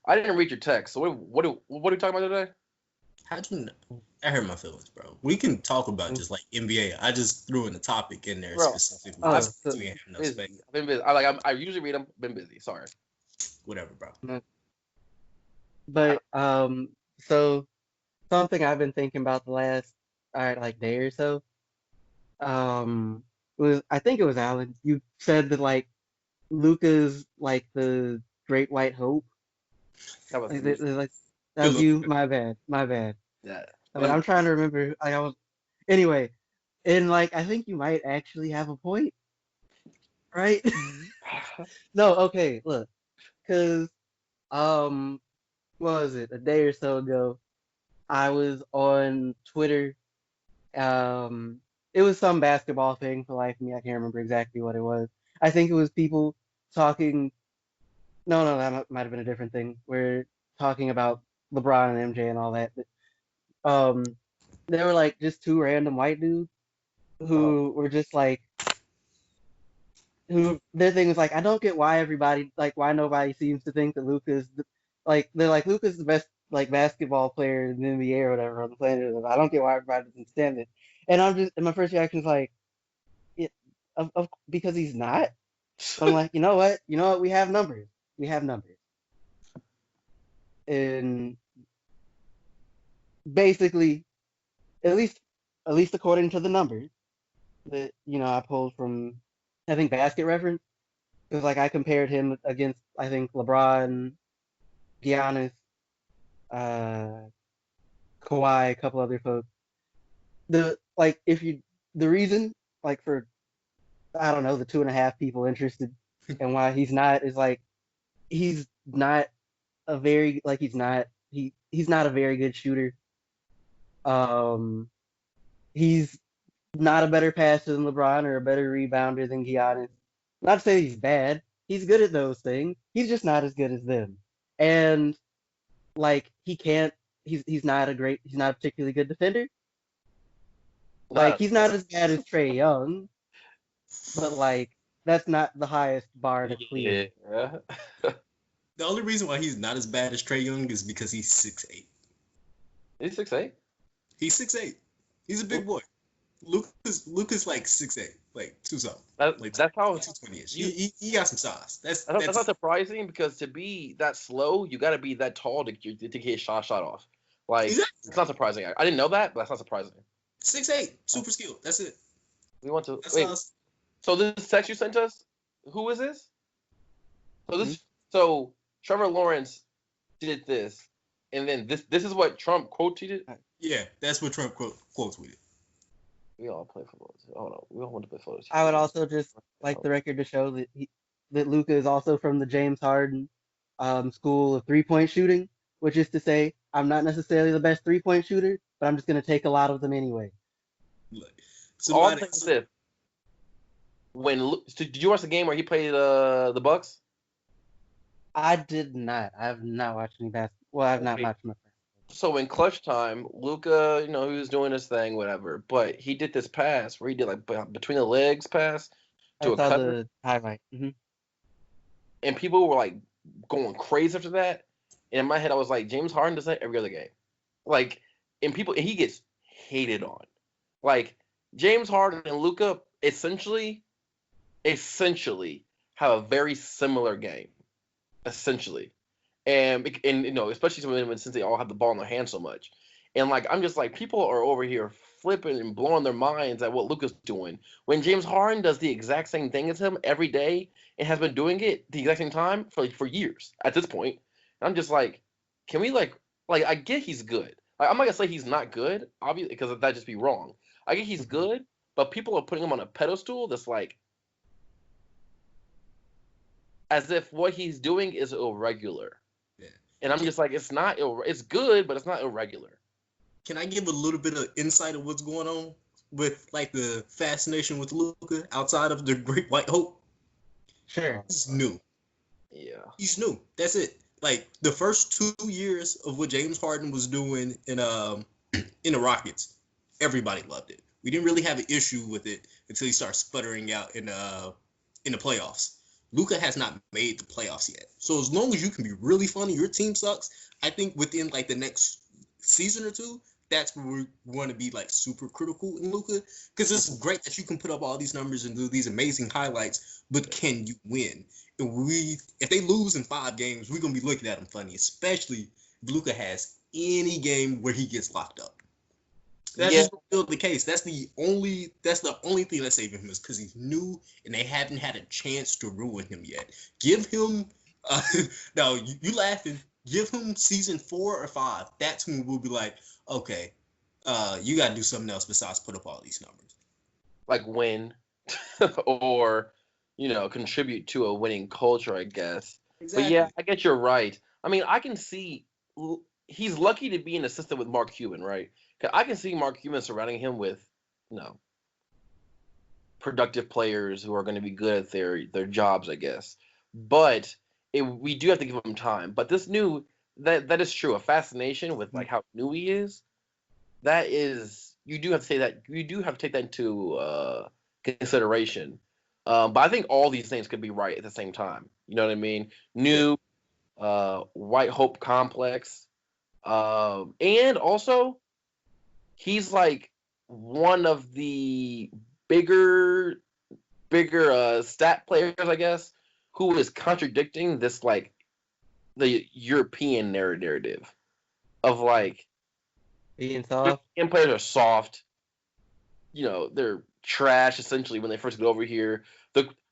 I didn't read your text. So what are you talking about today? How'd you know? I hurt my feelings, bro. We can talk about just like NBA. I just threw in a topic in there Bro, specifically. I've So we have no busy. space. I've been busy. I usually read them. Been busy. Sorry. Whatever, bro. But so something I've been thinking about the last like day or so, was I think it was Alan. You said that like Luka's like the Great White Hope. That was Like that was you. My bad. My bad. yeah. I'm trying to remember. I was anyway, and like I think you might actually have a point, right? No, okay, look, because what was it? A day or so ago, I was on Twitter. It was some basketball thing for life of me. I can't remember exactly what it was. I think it was people talking. No, that might have been a different thing. We're talking about LeBron and MJ and all that. Um, they were like just two random white dudes who were just like, who their thing was like, I don't get why everybody like why nobody seems to think that Luka's like they're like Luka's the best like basketball player in the NBA or whatever on the planet. I don't get why everybody doesn't stand it. And and my first reaction is like, yeah, because he's not. So I'm like, you know what? We have numbers. We have numbers. And basically, at least according to the numbers that I pulled from, I think Basket Reference, because like I compared him against I think LeBron, Giannis, uh, Kawhi, a couple other folks. The reason like for I don't know the 2.5 people interested and why he's not is like he's not a very like he's not a very good shooter. He's not a better passer than LeBron or a better rebounder than Giannis. Not to say he's bad. He's good at those things. He's just not as good as them. And like he can't. He's not a particularly good defender. Like he's not as bad as Trae Young, but like that's not the highest bar to clear. Yeah. The only reason why he's not as bad as Trae Young is because he's 6'8". He's 6'8". He's 6'8". He's a big boy. Luka's like 6'8", like 2 something. That's how 220-ish. He got some size. That's not surprising because to be that slow, you got to be that tall to get a shot off. Like exactly. It's not surprising. I didn't know that, but that's not surprising. 6'8", super skilled. That's it. We want to wait. So this text you sent us, who is this? So Trevor Lawrence did this, and then this is what Trump quote tweeted. Yeah, that's what Trump quote tweeted. We all play football. Hold on, we all want to play football. I would also just like the record to show that Luka is also from the James Harden school of 3-point shooting, which is to say, I'm not necessarily the best 3-point shooter, but I'm just going to take a lot of them anyway. All I'm saying is this. Did you watch the game where he played the Bucks? I did not. I have not watched any basketball. Well, I've not watched my friends. So in clutch time, Luka, he was doing his thing, whatever. But he did this pass where he did like between the legs pass to a cutter. The highlight. Mm-hmm. And people were like going crazy after that. And in my head, I was like, James Harden does that every other game. Like, and he gets hated on. Like, James Harden and Luka essentially have a very similar game. Essentially. And especially since they all have the ball in their hands so much. And like I'm just like people are over here flipping and blowing their minds at what Luka's doing. When James Harden does the exact same thing as him every day and has been doing it the exact same time for years at this point. I'm just like, can we like I get he's good. Like, I'm not gonna say he's not good, obviously, because that'd just be wrong. I get he's good, but people are putting him on a pedestal that's like as if what he's doing is irregular. Yeah. And I'm just like, it's good, but it's not irregular. Can I give a little bit of insight of what's going on with like the fascination with Luka outside of the Great White Hope? Sure. He's new. Yeah. He's new. That's it. Like the first 2 years of what James Harden was doing in the Rockets, everybody loved it. We didn't really have an issue with it until he started sputtering out in the playoffs. Luka has not made the playoffs yet. So as long as you can be really funny, your team sucks. I think within like the next season or two, that's where we want to be like super critical in Luka, because it's great that you can put up all these numbers and do these amazing highlights, but can you win? And if they lose in 5 games, we're gonna be looking at them funny, especially if Luka has any game where he gets locked up. That's just still the case. That's the only thing that's saving him is because he's new and they haven't had a chance to ruin him yet. Give him no, you laughing. Give him season 4 or 5. That's when we'll be like, okay, you got to do something else besides put up all these numbers. Like win or, contribute to a winning culture, I guess. Exactly. But yeah, I guess you're right. I mean, I can see he's lucky to be an assistant with Mark Cuban, right? I can see Mark Cuban surrounding him with, productive players who are going to be good at their jobs, I guess. But we do have to give him time. But this that is true. A fascination with like how new he is. That is, you do have to say that. You do have to take that into consideration. But I think all these things could be right at the same time. You know what I mean? New, white hope complex, and also he's like one of the bigger stat players, I guess, who is contradicting this like the European narrative of like being soft. European players are soft. They're trash essentially when they first get over here.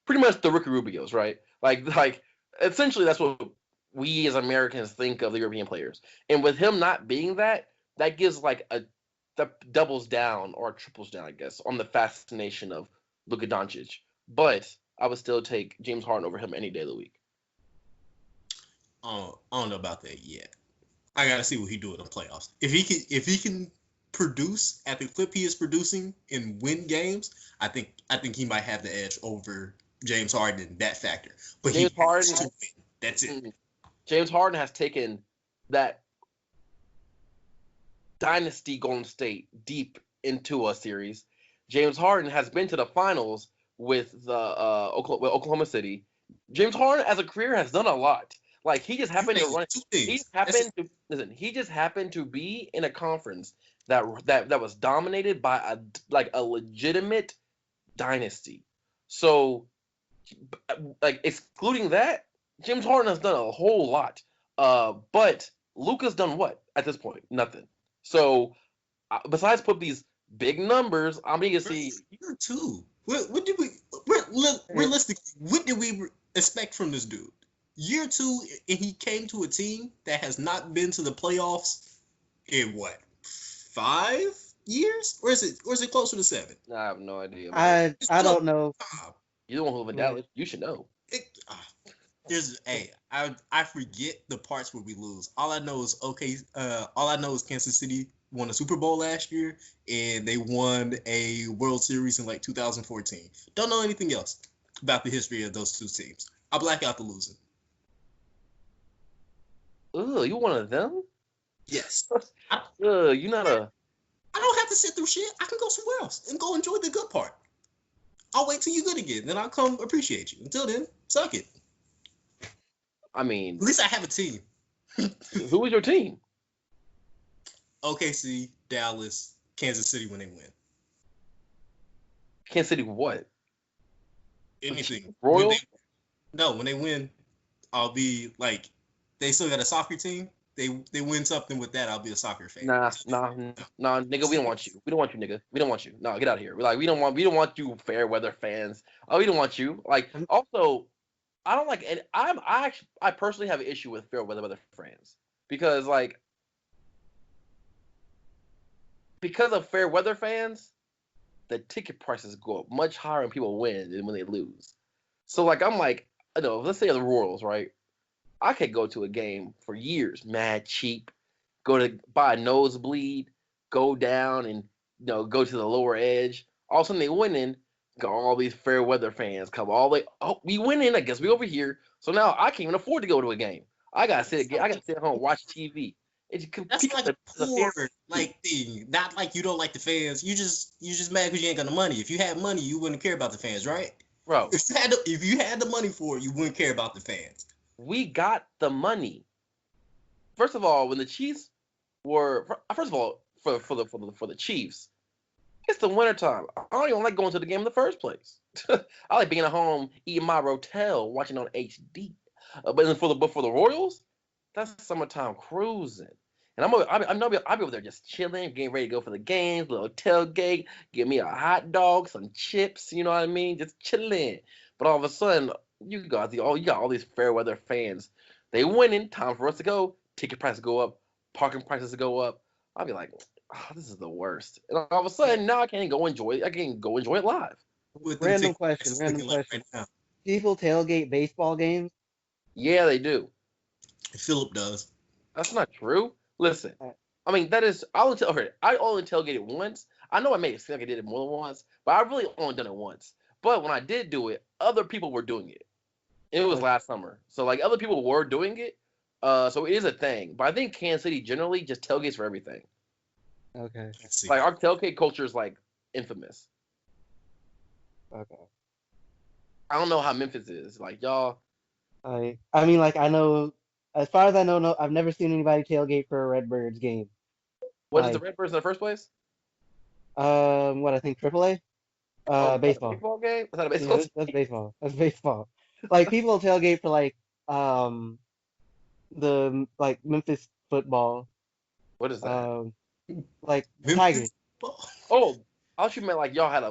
Pretty much the Ricky Rubios, right? Like essentially that's what we as Americans think of the European players. And with him not being that gives like that doubles down or triples down, I guess, on the fascination of Luka Doncic. But I would still take James Harden over him any day of the week. I don't know about that yet. I gotta see what he do in the playoffs. If he can produce at the clip he is producing and win games, I think he might have the edge over James Harden in that factor. But James Harden, that's it. James Harden has taken that dynasty Golden State deep into a series. James Harden has been to the finals with the Oklahoma City. James Harden as a career has done a lot. Like he just happened to run. He just happened to be in a conference that was dominated by a legitimate dynasty. So, like excluding that, James Harden has done a whole lot. But Luka's done what at this point? Nothing. So, besides put these big numbers, I'm going to see year 2. What did we realistically? What did we expect from this dude? Year 2, and he came to a team that has not been to the playoffs in what 5 years, or is it closer to 7? I have no idea. I don't know. You don't live in Dallas. You should know. I forget the parts where we lose. All I know is Kansas City won a Super Bowl last year, and they won a World Series in like 2014. Don't know anything else about the history of those two teams. I black out the losing. Ugh, you one of them? Yes. You're not a. I don't have to sit through shit. I can go somewhere else and go enjoy the good part. I'll wait till you're good again, then I'll come appreciate you. Until then, suck it. I mean, at least I have a team. Who is your team? OKC, Dallas, Kansas City when they win. Kansas City what? Anything. Royals? When they win, I'll be like, they still got a soccer team. They win something with that, I'll be a soccer fan. Nah, nigga, we don't want you. We don't want you, nigga. We don't want you. No, get out of here. We don't want you fair weather fans. Oh, we don't want you. Like, also, I don't like, and I personally have an issue with fair weather fans because of fair weather fans, the ticket prices go up much higher when people win than when they lose. So I'm like, let's say the Royals, right? I could go to a game for years, mad cheap, go to buy a nosebleed, go down and go to the lower edge. All of a sudden they winning, got all these fair weather fans come all the way. Oh, we winning, I guess we over here. So now I can't even afford to go to a game. I gotta sit at home and watch TV. That's like a poor thing. Not like you don't like the fans. You just mad because you ain't got no money. If you had money, you wouldn't care about the fans, right? bro. If you had the money for it, you wouldn't care about the fans. We got the money. First of all, when the Chiefs were first of all for the Chiefs, it's the wintertime. I don't even like going to the game in the first place. I like being at home, eating my Rotel, watching on HD. But then for the Royals, that's summertime cruising. And I'll be over there just chilling, getting ready to go for the games, little tailgate, get me a hot dog, some chips, you know what I mean? Just chilling. But all of a sudden, you got all these fair weather fans. They winning, time for us to go. Ticket prices go up, parking prices go up. I'll be like, oh, this is the worst. And all of a sudden, now I can't go enjoy it. I can't go enjoy it live. Random question. Like right now. People tailgate baseball games? Yeah, they do. Philip does. That's not true. Listen, I mean, that is, I only tailgated once. I know I made it seem like I did it more than once, but I really only done it once. But when I did do it, other people were doing it. It was last summer. So, like, other people were doing it. So it is a thing. But I think Kansas City generally just tailgates for everything. Okay. Like, our tailgate culture is, like, infamous. Okay. I don't know how Memphis is. Like, y'all. I mean, like, I know, as far as I know, no, I've never seen anybody tailgate for a Redbirds game. What is the Redbirds in the first place? What I think AAA? Baseball. Baseball game? Is that a baseball Yeah, that's baseball. That's baseball. Like, people tailgate for, like, the, like, Memphis football. What is that? Like, Memphis Tigers. football? Oh, I thought you meant like y'all had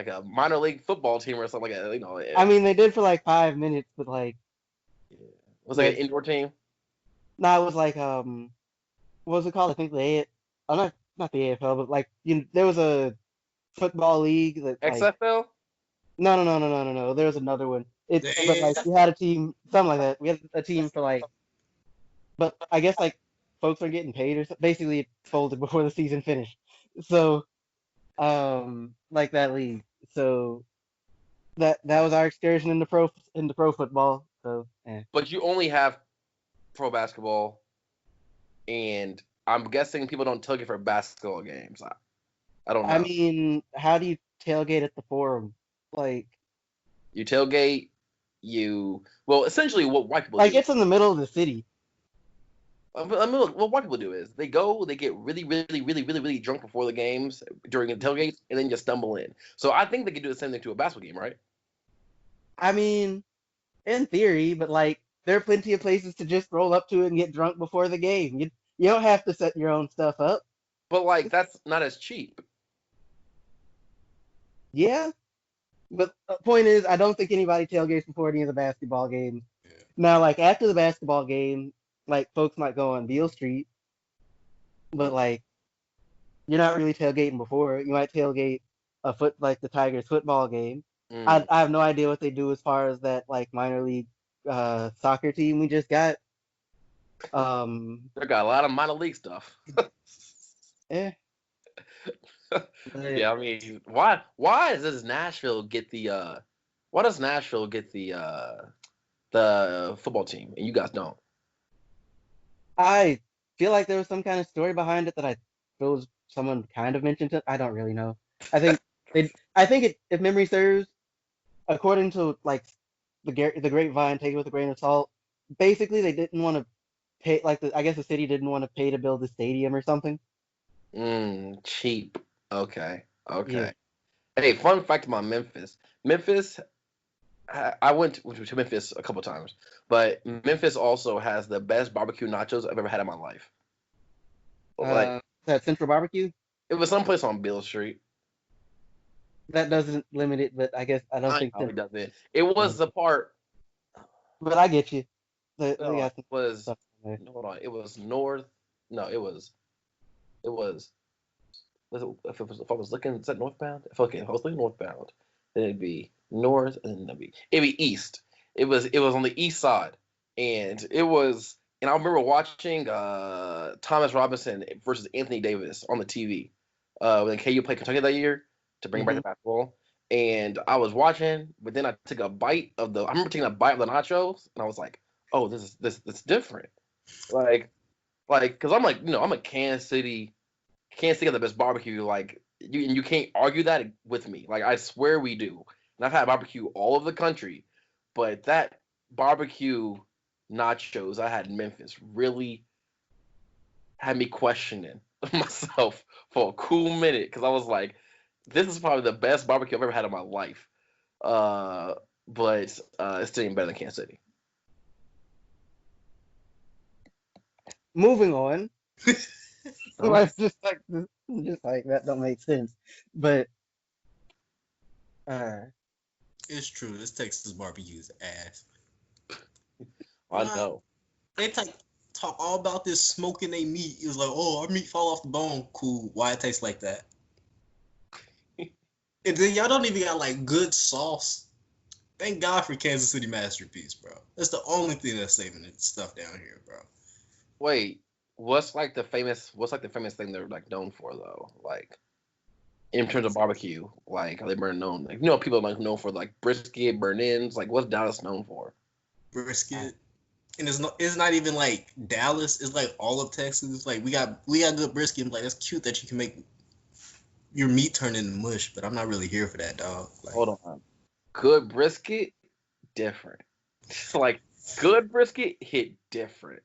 a minor league football team or something like that. You know, I mean, they did for, like, 5 minutes, but, like... Was it like an indoor team? No, it was, like, what was it called? I think not the AFL, but, like, there was a football league that, like... XFL? No. There was another one. But like we had a team, something like that. We had a team for like, but I guess like folks are getting paid or something. Basically, it folded before the season finished. So, like that league. So that was our excursion into pro football. So, yeah. But you only have pro basketball, and I'm guessing people don't tailgate for basketball games. I don't know. I mean, how do you tailgate at the Forum? Like, you tailgate. Well, essentially what white people do. Like, it's in the middle of the city. I mean, look, what white people do is they get really, really, really, really, really drunk before the games during the tailgates, and then just stumble in. So I think they could do the same thing to a basketball game, right? I mean, in theory, but like, there are plenty of places to just roll up to it and get drunk before the game. You don't have to set your own stuff up. But like, that's not as cheap. Yeah. But the point is, I don't think anybody tailgates before any of the basketball games. Yeah. Now, like, after the basketball game, like, folks might go on Beale Street, but, like, you're not really tailgating before. You might tailgate like the Tigers football game. I have no idea what they do as far as that, like, minor league soccer team we just got. They got a lot of minor league stuff. Yeah. Yeah, I mean, why does Nashville get the football team and you guys don't? I feel like there was some kind of story behind it that I suppose someone kind of mentioned it. I don't really know. I think if memory serves, according to like the grapevine, take it with a grain of salt. Basically, they didn't want to pay. Like, I guess the city didn't want to pay to build the stadium or something. Cheap. Okay. Yeah. Hey, fun fact about Memphis. I went to Memphis a couple times, but Memphis also has the best barbecue nachos I've ever had in my life. Like, that Central Barbecue? it was someplace on Beale Street. That doesn't limit it, but I guess I don't think it doesn't. It was the part. But I get you. Hold on. It was north. No, it was. If I was looking, is that northbound? If I was looking northbound, then it'd be north, and then it'd be east. It was on the east side, and it was. And I remember watching Thomas Robinson versus Anthony Davis on the TV when KU played Kentucky that year to bring back the basketball. And I was watching, but then I took a bite of I remember taking a bite of the nachos, and I was like, "Oh, this is different." Like, because I'm like, I'm a Kansas City got the best barbecue. Like, you can't argue that with me. Like, I swear we do. and I've had barbecue all over the country, but that barbecue nachos I had in Memphis really had me questioning myself for a cool minute because I was like, this is probably the best barbecue I've ever had in my life. But it's still even better than Kansas City. Moving on. Like, just like that don't make sense. But It's true. This Texas barbecue's ass. I know. They talk all about this smoking they meat. It was like, oh, our meat fall off the bone. Cool. Why it tastes like that? And then y'all don't even got like good sauce. Thank God for Kansas City Masterpiece, bro. That's the only thing that's saving this stuff down here, bro. Wait, what's like the famous thing they're like known for though? Like in terms of barbecue, like are they more known? Like people are like known for like brisket, burn-ins. Like what's Dallas known for? Brisket. And it's not even like Dallas. It's like all of Texas. It's like we got good brisket. I'm like, that's cute that you can make your meat turn into mush, but I'm not really here for that, dog. Like, Hold on. Good brisket, different. Like good brisket hit different.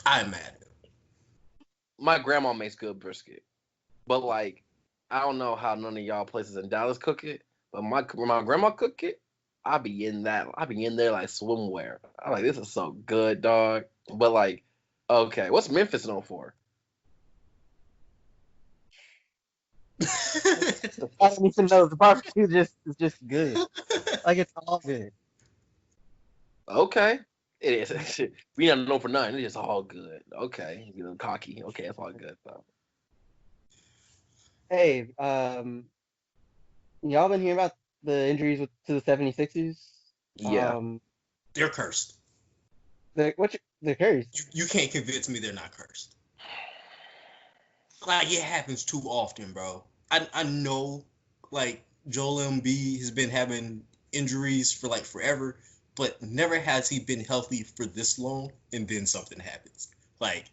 I'm mad at it. My grandma makes good brisket, but like I don't know how none of y'all places in Dallas cook it, but when my grandma cook it, I be in there like swimwear. I'm like, this is so good, dog. But like, okay, what's Memphis known for? I don't even know. The barbecue is just good. Like it's all good. Okay, it is. We not known for nothing. It's just all good. Okay, cocky. Okay, it's all good though. Hey, y'all been hearing about the injuries to the 76ers? Yeah. They're cursed. They're cursed. You can't convince me they're not cursed. Like, it happens too often, bro. I know, like, Joel Embiid has been having injuries for, like, forever, but never has he been healthy for this long, and then something happens. Like,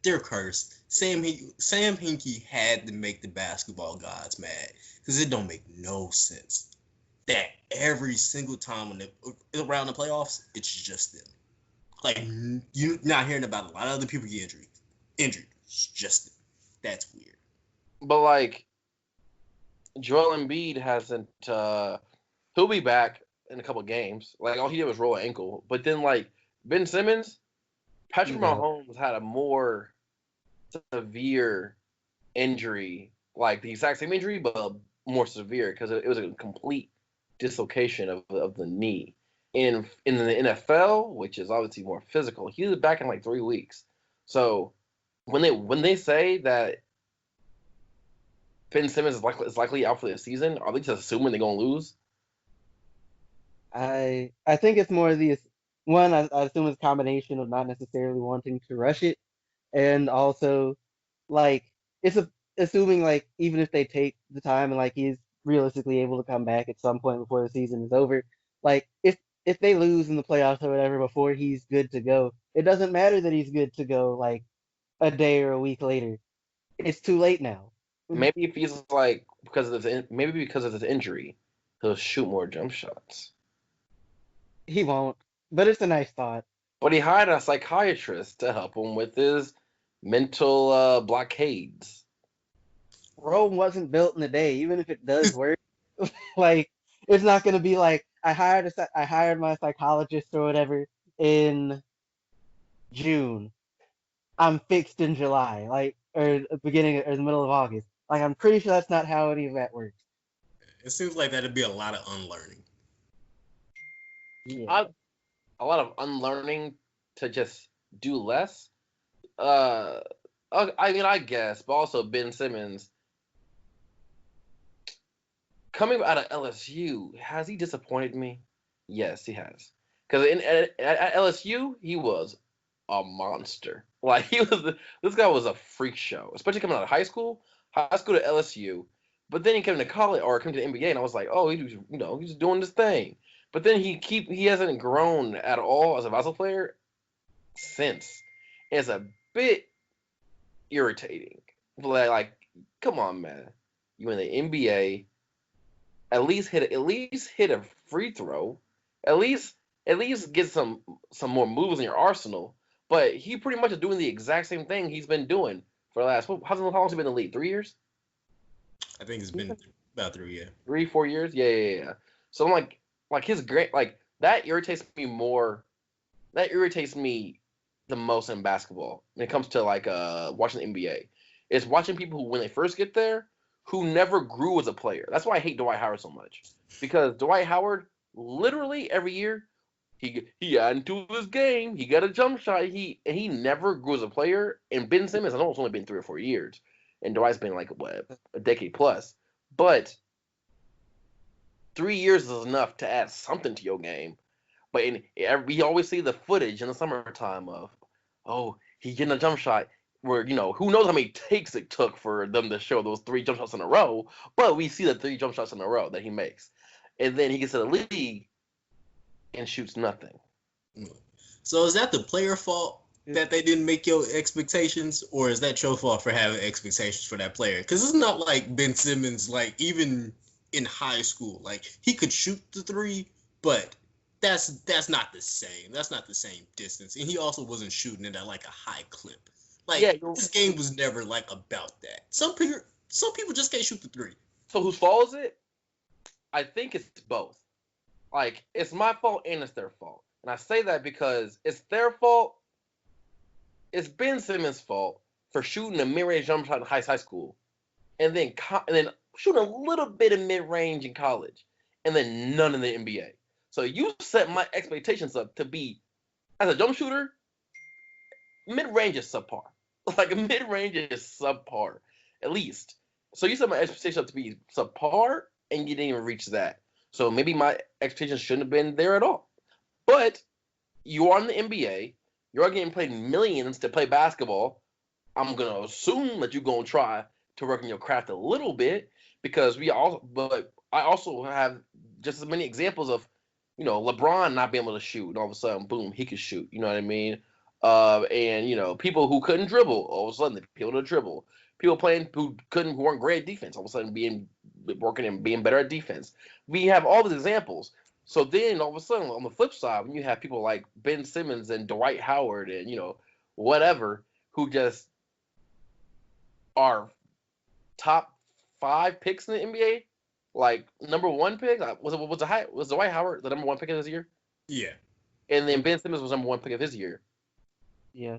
they're cursed. Sam Hinke had to make the basketball gods mad, because it don't make no sense that every single time when they're around the playoffs, it's just them. Like, you're not hearing about a lot of other people get injured. It's just them. That's weird. But like Joel Embiid hasn't. He'll be back in a couple of games. Like all he did was roll an ankle. But then like Ben Simmons, Patrick Mahomes had a more severe injury, like the exact same injury, but more severe because it was a complete dislocation of the knee. In the NFL, which is obviously more physical, he was back in like 3 weeks. So when they say that Ben Simmons is likely out for the season, are they just assuming they're gonna lose? I think it's more the one. I assume it's a combination of not necessarily wanting to rush it, and also like it's assuming like even if they take the time and like he's realistically able to come back at some point before the season is over, like if they lose in the playoffs or whatever before he's good to go, it doesn't matter that he's good to go like a day or a week later. It's too late now. Maybe if he's like because of his injury, he'll shoot more jump shots. He won't, but it's a nice thought. But he hired a psychiatrist to help him with his mental blockades. Rome wasn't built in a day, even if it does work. Like it's not gonna be like I hired my psychologist or whatever in June. I'm fixed in July, like or the beginning or the middle of August. Like I'm pretty sure that's not how any of that works. It seems like that'd be a lot of unlearning. Yeah. A lot of unlearning to just do less. I mean, I guess, but also Ben Simmons coming out of LSU, has he disappointed me? Yes, he has. Because at LSU, he was a monster. Like this guy was a freak show, especially coming out of high school to LSU. But then he came to college or came to the NBA, and I was like, oh, he's doing this thing. But then he hasn't grown at all as a basketball player since. It's a bit irritating. Like, come on, man. You in the NBA at least hit a free throw, at least get some more moves in your arsenal. But he pretty much is doing the exact same thing he's been doing for the last how long has he been in the league? 3 years? I think it's been about 3 years. 3-4 years? Yeah. So I'm like his great that irritates me more. That irritates me the most in basketball when it comes to watching the NBA. It's watching people who when they first get there who never grew as a player. That's why I hate Dwight Howard so much. Because Dwight Howard literally every year he got into his game, he got a jump shot, he never grew as a player. And Ben Simmons, I know it's only been 3 or 4 years. And Dwight's been a decade plus. But 3 years is enough to add something to your game. But we always see the footage in the summertime of, he getting a jump shot where, who knows how many takes it took for them to show those 3 jump shots in a row, but we see the 3 jump shots in a row that he makes. And then he gets to the league and shoots nothing. So is that the player fault that they didn't make your expectations, or is that your fault for having expectations for that player? Because it's not like Ben Simmons, even in high school, he could shoot the 3, but that's not the same. That's not the same distance. And he also wasn't shooting it at a high clip. This game was never about that. Some people just can't shoot the 3. So whose fault is it? I think it's both. It's my fault and it's their fault. And I say that because it's their fault. It's Ben Simmons' fault for shooting a mid-range jump shot in high school, and then shooting a little bit of mid-range in college, and then none in the NBA. So you set my expectations up to be, as a jump shooter, mid-range is subpar. Mid-range is subpar, at least. So you set my expectations up to be subpar, and you didn't even reach that. So maybe my expectations shouldn't have been there at all. But you are in the NBA. You're getting paid millions to play basketball. I'm going to assume that you're going to try to work on your craft a little bit but I also have just as many examples of, LeBron not being able to shoot, and all of a sudden, boom, he could shoot. You know what I mean? And people who couldn't dribble, all of a sudden, they're able to dribble. People playing who weren't great at defense, all of a sudden working and being better at defense. We have all these examples. So then, all of a sudden, on the flip side, when you have people like Ben Simmons and Dwight Howard and, whatever, who just are top 5 picks in the NBA, number 1 pick, was Dwight Howard the number 1 pick of this year? Yeah. And then Ben Simmons was number 1 pick of his year. Yeah.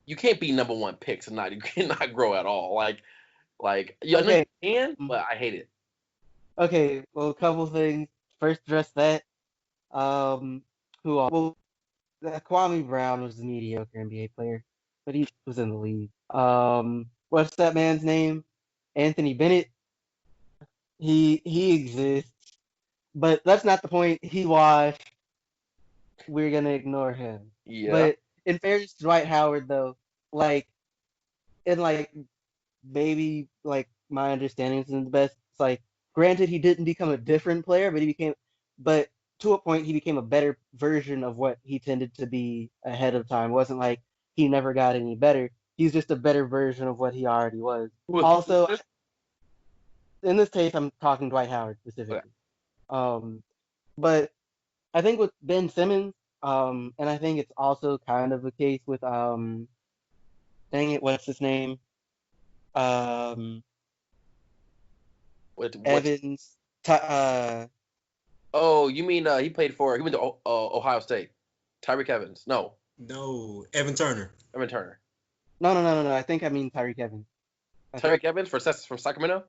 You can't be number 1 picks and you cannot grow at all. I know you can, but I hate it. Okay, well, a couple things. First, address that. Kwame Brown was a mediocre NBA player, but he was in the league. What's that man's name? Anthony Bennett. He exists, but that's not the point. He washed. We're gonna ignore him. Yeah. But in fairness to Dwight Howard, though, maybe my understanding isn't the best. It's granted, he didn't become a different player, but to a point, he became a better version of what he tended to be ahead of time. It wasn't like he never got any better. He's just a better version of what he already was. Also, in this case, I'm talking Dwight Howard specifically. Okay. But I think with Ben Simmons, and I think it's also kind of a case with, dang it, what's his name? Evans. Oh, you mean he went to Ohio State? Tyreek Evans? No, Evan Turner. No. I think I mean Tyreek Evans. Tyreek Evans from Sacramento?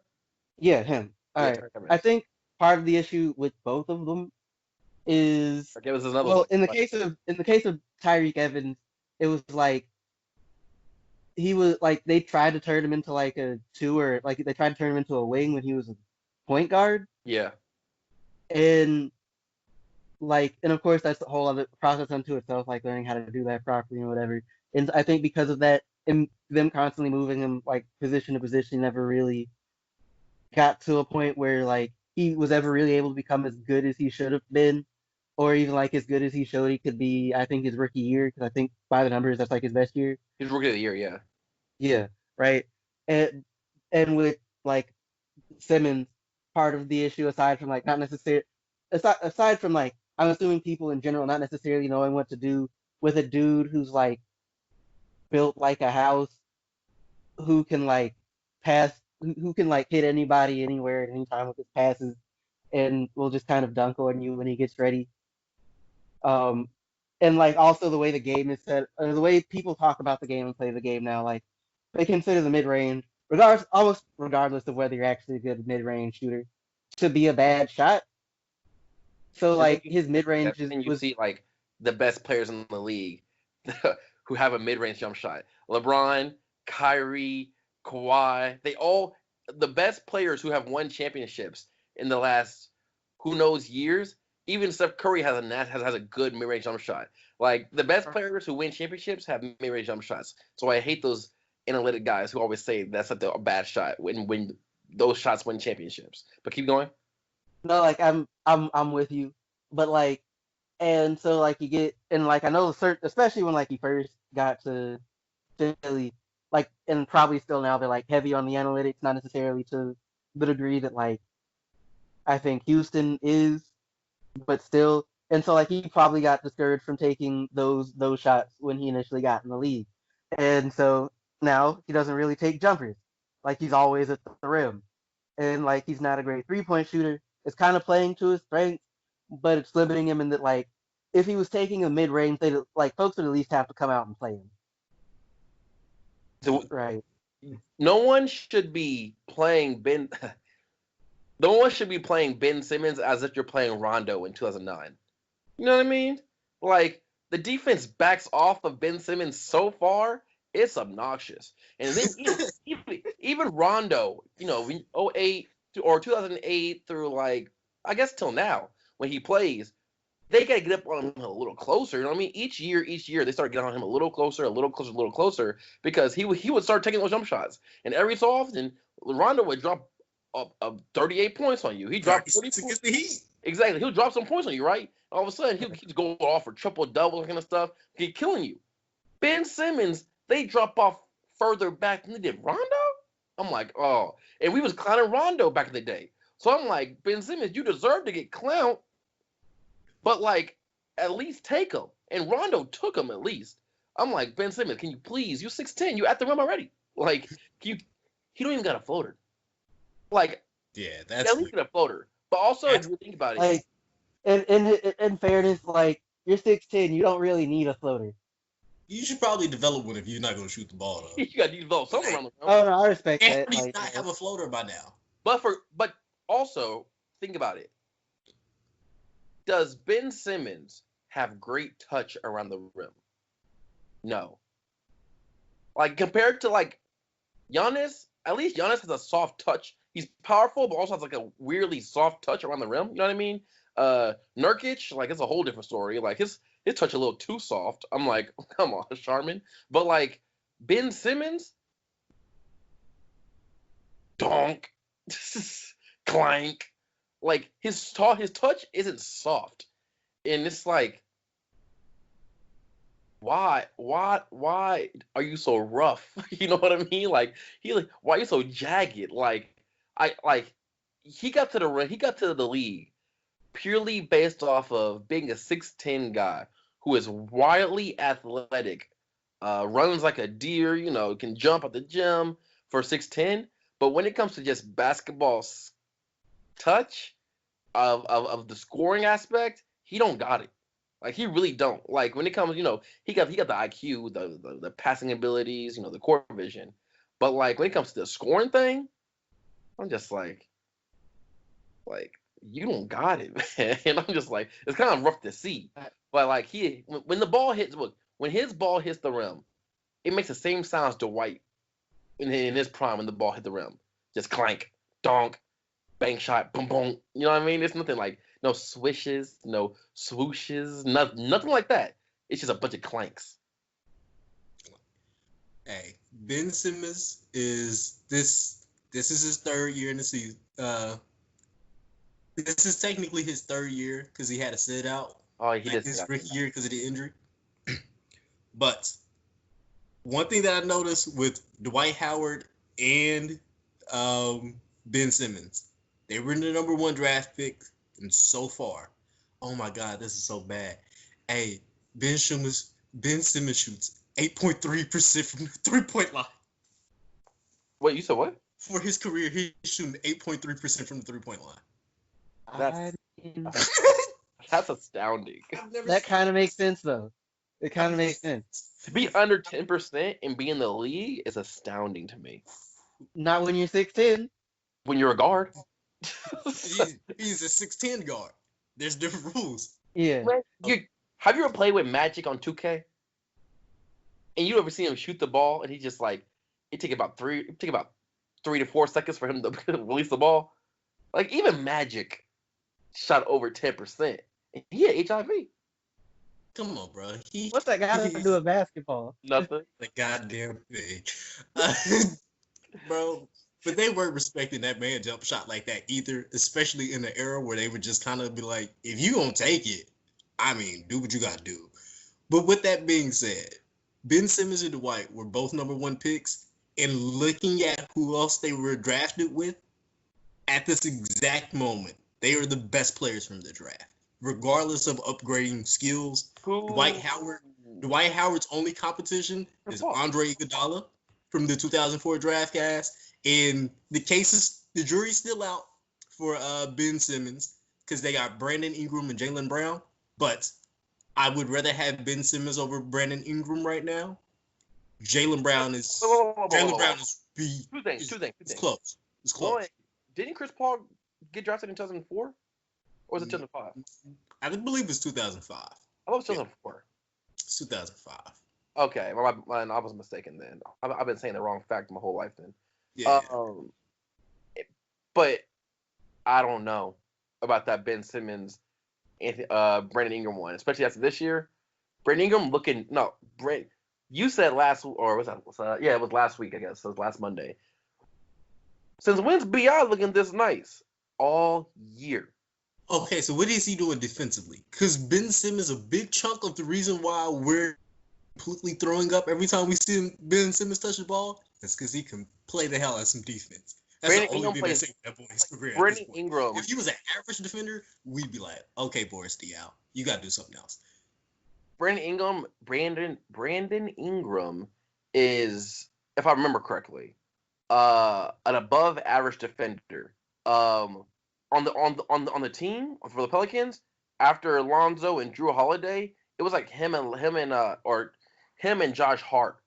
Yeah, him. All right. I think part of the issue with both of them is in the case of Tyreek Evans, it was he was they tried to turn him into a 2 or they tried to turn him into a wing when he was a point guard. Yeah. And of course that's the whole other process unto itself, learning how to do that properly and whatever. And I think because of that, and them constantly moving him position to position, never really got to a point where he was ever really able to become as good as he should have been, or even as good as he showed he could be. I think his rookie year, because I think by the numbers that's his best year. His rookie of the year, yeah. Yeah, right. And with Simmons, part of the issue aside from like not necessarily aside from like I'm assuming people in general not necessarily knowing what to do with a dude who's like built like a house who can like pass who can like hit anybody anywhere at any time with his passes and will just kind of dunk on you when he gets ready. Um, and like also the way the game is set, or the way people talk about the game and play the game now, like they consider the mid range, regardless, almost regardless of whether you're actually a good mid range shooter, to be a bad shot. So And then like his mid range and you was see like the best players in the league who have a mid-range jump shot. LeBron, Kyrie, Kawhi, they all the best players who have won championships in the last who knows years. Even Steph Curry has a good mid-range jump shot. Like the best players who win championships have mid-range jump shots. So I hate those analytic guys who always say that's like a bad shot when those shots win championships. But keep going. no like I'm with you, but like and so like you get and like I know certain especially when like he first got to Philly, like and probably still now they're like heavy on the analytics, not necessarily to the degree that like I think Houston is, but still. And so like he probably got discouraged from taking those shots when he initially got in the league. And so now he doesn't really take jumpers. Like he's always at the rim. And like he's not a great 3-point shooter. It's kind of playing to his strengths, but it's limiting him in that like if he was taking a mid range, they like folks would at least have to come out and play him. So Right. no one should be playing Ben. No one should be playing Ben Simmons as if you're playing Rondo in 2009. You know what I mean? Like the defense backs off of Ben Simmons so far, it's obnoxious. And then even Rondo, you know, 08 or 2008 through like I guess till now when he plays, they got to get up on him a little closer. You know what I mean? Each year, they start getting on him a little closer, a little closer, a little closer, because he would start taking those jump shots, and every so often, Rondo would drop 38 points on you. He dropped 40 points. The Heat. Exactly, he'll drop some points on you, right? All of a sudden, he's going off for triple double kind of stuff, keep killing you. Ben Simmons, they drop off further back than they did Rondo. I'm like, oh, and we was clowning Rondo back in the day. So I'm like, Ben Simmons, you deserve to get clowned. But like, at least take him. And Rondo took him at least. I'm like, Ben Simmons, can you please? You're 6'10", you at the rim already. Like, he don't even got a floater. Like, yeah, that's at least get a floater. But also, if you think about it, like in fairness, like you're 6'10", you don't really need a floater. You should probably develop one if you're not going to shoot the ball, though. you got to develop something around the rim. Oh no, I respect And that. he's Like, not have a floater by now. But also, think about it. Does Ben Simmons have great touch around the rim? No. Like, compared to, like, Giannis, at least Giannis has a soft touch. He's powerful, but also has, like, a weirdly soft touch around the rim. You know what I mean? Nurkic, like, it's a whole different story. Like, his touch a little too soft. I'm like, come on, Charmin. But, like, Ben Simmons, donk, clank. Like, his touch isn't soft. And it's like, why are you so rough? You know what I mean? Like, why are you so jagged? Like, he got to the league purely based off of being a 6'10" guy who is wildly athletic, runs like a deer, you know, can jump at the gym for 6'10". But when it comes to just basketball touch of the scoring aspect, he don't got it. Like, he really don't. Like, when it comes, you know, he got the IQ, the passing abilities, you know, the court vision. But like when it comes to the scoring thing, I'm just like you don't got it, man. And I'm just like, it's kind of rough to see. But like when the ball hits, when his ball hits the rim, it makes the same sound as Dwight in his prime when the ball hit the rim. Just clank, donk, bank shot, boom, boom. You know what I mean? It's nothing like no swishes, no swooshes, nothing like that. It's just a bunch of clanks. Hey, Ben Simmons is this is his third year in the season. This is technically his third year because he had to sit out. Oh, he did his rookie year because of the injury. But one thing that I noticed with Dwight Howard and Ben Simmons, They were the number 1 draft pick, and so far, oh my God, this is so bad. Hey, Ben Simmons shoots 8.3% from the 3-point line. Wait, you said what? For his career, he's shooting 8.3% from the 3-point line. That's that's astounding. That kind of makes sense, though. It kind of makes sense. To be under 10% and be in the league is astounding to me. Not when you're 6'10". When you're a guard. He's a 6'10" guard. There's different rules. Yeah. Have you ever played with Magic on 2K? And you ever see him shoot the ball and he just like it take about 3 to 4 seconds for him to release the ball? Like even Magic shot over 10%. And he had HIV. Come on, bro. What's that got to do with basketball? Nothing. The goddamn thing. Bro, but they weren't respecting that man jump shot like that either, especially in the era where they would just kind of be like, if you gonna take it, I mean, do what you gotta do. But with that being said, Ben Simmons and Dwight were both number 1 picks, and looking at who else they were drafted with, at this exact moment, they are the best players from the draft. Regardless of upgrading skills, Dwight Howard's only competition is Andre Iguodala from the 2004 draft class. And the jury's still out for Ben Simmons because they got Brandon Ingram and Jaylen Brown. But I would rather have Ben Simmons over Brandon Ingram right now. Jaylen Brown is Two things. It's close. It's close. One, didn't Chris Paul get drafted in 2004? Or was it 2005? I believe it's 2005. I thought it was 2004. It's 2005. Okay, I was mistaken then. I've been saying the wrong fact my whole life then. Yeah. But I don't know about that Ben Simmons and Brandon Ingram one, especially after this year. Brandon Ingram you said last, or was that? Yeah, it was last week, I guess. So it was last Monday. Since when's BI looking this nice? All year. Okay, so what is he doing defensively? Because Ben Simmons, a big chunk of the reason why we're completely throwing up every time we see Ben Simmons touch the ball is because he can play the hell out of some defense. That's Brandon the only thing that's Ingram saving that boy's career. Brandon Ingram. If he was an average defender, we'd be like, okay, Boris Diaw, you got to do something else. Brandon Ingram is, if I remember correctly, an above average defender. On the team for the Pelicans after Alonzo and Drew Holiday, it was like him and Josh Hart,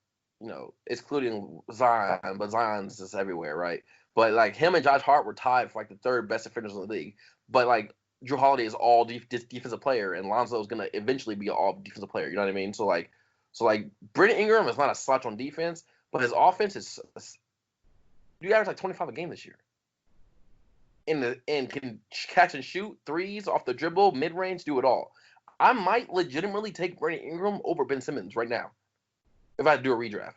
excluding Zion, but Zion's just everywhere, right? But like him and Josh Hart were tied for like the 3rd best defenders in the league. But like Drew Holiday is all defensive player, and Lonzo is gonna eventually be all defensive player. You know what I mean? So like Brandon Ingram is not a slouch on defense, but his offense is. You average like 25 a game this year. And can catch and shoot threes off the dribble, mid range, do it all. I might legitimately take Brandon Ingram over Ben Simmons right now if I had to do a redraft.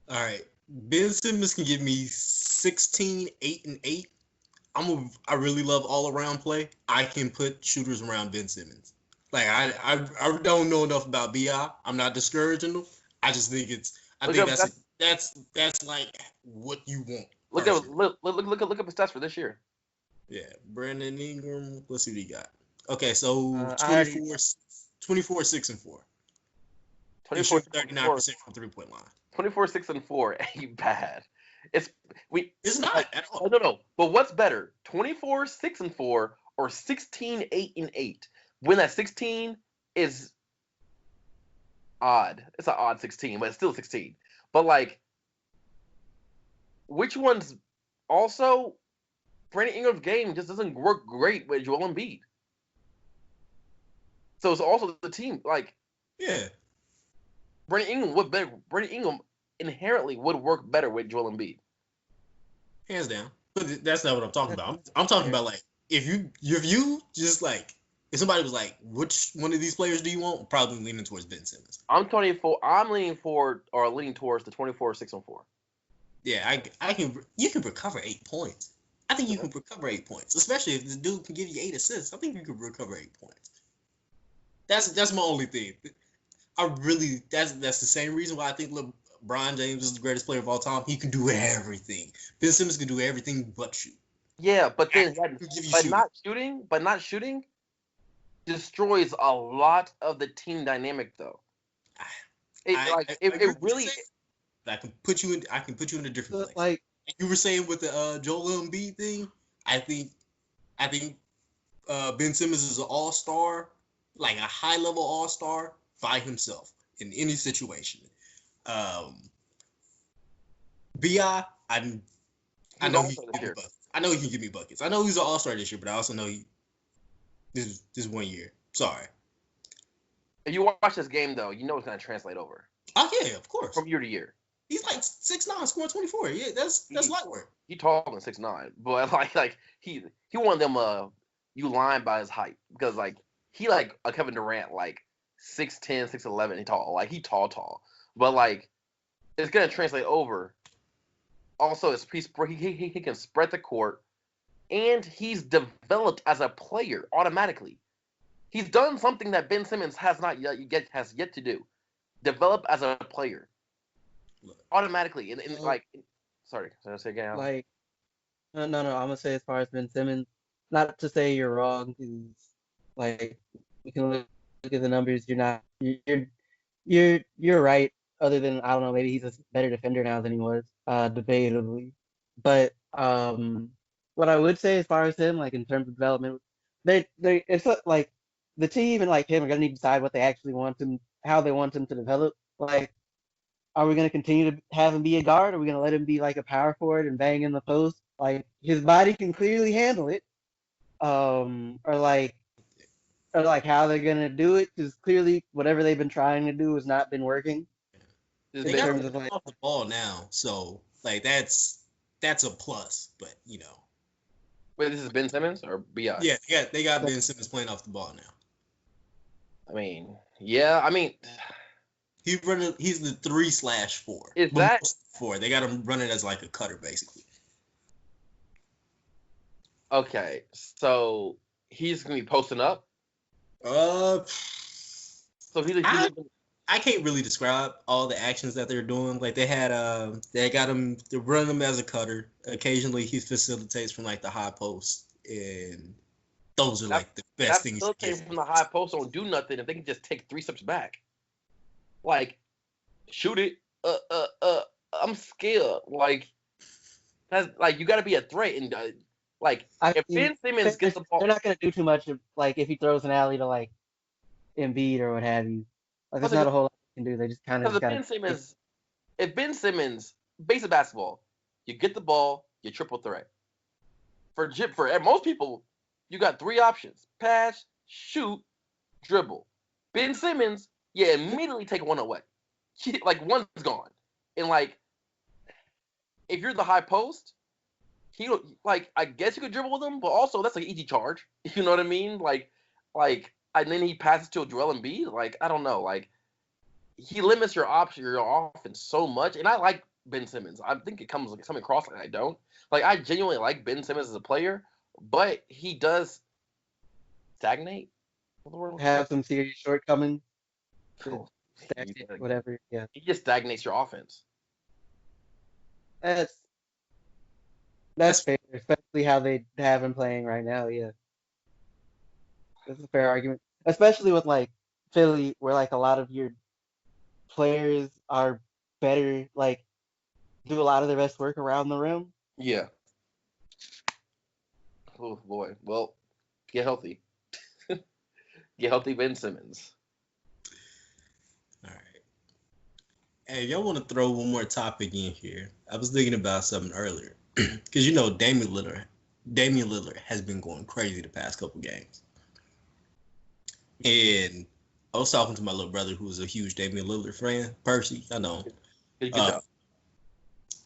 All right, Ben Simmons can give me 16, 8, and 8. I really love all around play. I can put shooters around Ben Simmons. Like I don't know enough about BI. I'm not discouraging him. I just think that's like what you want. Look up the stats for this year. Yeah, Brandon Ingram. Let's see what he got. Okay, so 24, 6, and 4. 24, 39% from 3-point line. 24, 6, and 4 ain't bad. It's not at all. No. But what's better, 24, 6, and 4, or 16, 8, and 8? When that 16 is odd. It's an odd 16, but it's still 16. But like, which one's also Brandon Ingram's game just doesn't work great with Joel Embiid. So it's also the team. Like, yeah, Brandon Ingram inherently would work better with Joel Embiid. Hands down. But that's not what I'm talking about. I'm talking about like if you just like if somebody was like, which one of these players do you want? I'm probably leaning towards Ben Simmons. I'm leaning towards the 24, 6, and 4. Yeah, I can. You can recover 8 points. I think you can recover 8 points, especially if the dude can give you 8 assists. I think you can recover 8 points. That's my only thing. That's the same reason why I think LeBron James is the greatest player of all time. He can do everything. Ben Simmons can do everything but shoot. Yeah, but then Give you shooting. but not shooting destroys a lot of the team dynamic though. I It really I can put you in. I can put you in a different place. Like You were saying with the Joel Embiid thing. I think Ben Simmons is an all-star, like a high-level all-star by himself in any situation. Bi, I know he can give me buckets. I know he can give me buckets. I know he's an all-star this year, but I also know this is 1 year. Sorry. if you watch this game though, you know it's gonna translate over. Oh yeah, of course. From year to year. He's like 6'9", scoring 24. Yeah, that's light work. He taller than 6'9", but like he one of them you line by his height because like he like a Kevin Durant like 6'10", 6'11", he tall, like he tall, but like it's gonna translate over. Also, he can spread the court, and he's developed as a player automatically. He's done something that Ben Simmons has not yet to do. Develop as a player automatically, and like, sorry, did I say again? like no, I'm gonna say as far as Ben Simmons, not to say you're wrong, because like you can look at the numbers. You're right. Other than I don't know, maybe he's a better defender now than he was, debatably. But what I would say as far as him, like in terms of development, it's like the team and like him are gonna need to decide what they actually want him, how they want him to develop. Like, are we gonna continue to have him be a guard? Are we gonna let him be like a power forward and bang in the post? Like his body can clearly handle it. Or like how they're gonna do it, because clearly whatever they've been trying to do has not been working. They got him off the ball now, so like that's a plus. But you know, wait, this is Ben Simmons or Bi? Yeah, they got Ben Simmons playing off the ball now. I mean, yeah, I mean, he's the 3/4. Is that 4? They got him running as like a cutter, basically. Okay, so he's gonna be posting up. So I can't really describe all the actions that they're doing. Like they got him, they run him as a cutter. Occasionally he facilitates from like the high post, and those are like the best things. Facilitating from the high post don't do nothing if they can just take 3 steps back. Like, shoot it. I'm scared. Like, that's like you got to be a threat and if Ben Simmons gets the ball, they're not gonna do too much. If he throws an alley to like Embiid or what have you. Like there's not a whole lot they can do. They just kind of if Ben Simmons, basic basketball, you get the ball, you triple threat. For most people, you got 3 options: pass, shoot, dribble. Ben Simmons, you immediately take one away. Like one's gone, and like if you're the high post, he like I guess you could dribble with him, but also that's like an easy charge. You know what I mean? Like and then he passes to a Joel Embiid. Like I don't know, like he limits your offense so much. And I like Ben Simmons. I think it comes coming across like I don't. Like I genuinely like Ben Simmons as a player, but he does stagnate. Have some serious shortcomings. Stagnate, whatever. Yeah. He just stagnates your offense. That's fair, especially how they have him playing right now. Yeah, that's a fair argument, especially with like Philly, where like a lot of your players are better, like do a lot of their best work around the rim. Yeah. Oh boy. Well, get healthy. Get healthy, Ben Simmons. All right. Hey, y'all want to throw one more topic in here? I was thinking about something earlier. Because you know Damian Lillard has been going crazy the past couple games. And I was talking to my little brother who's a huge Damian Lillard fan, Percy. I know. Good job.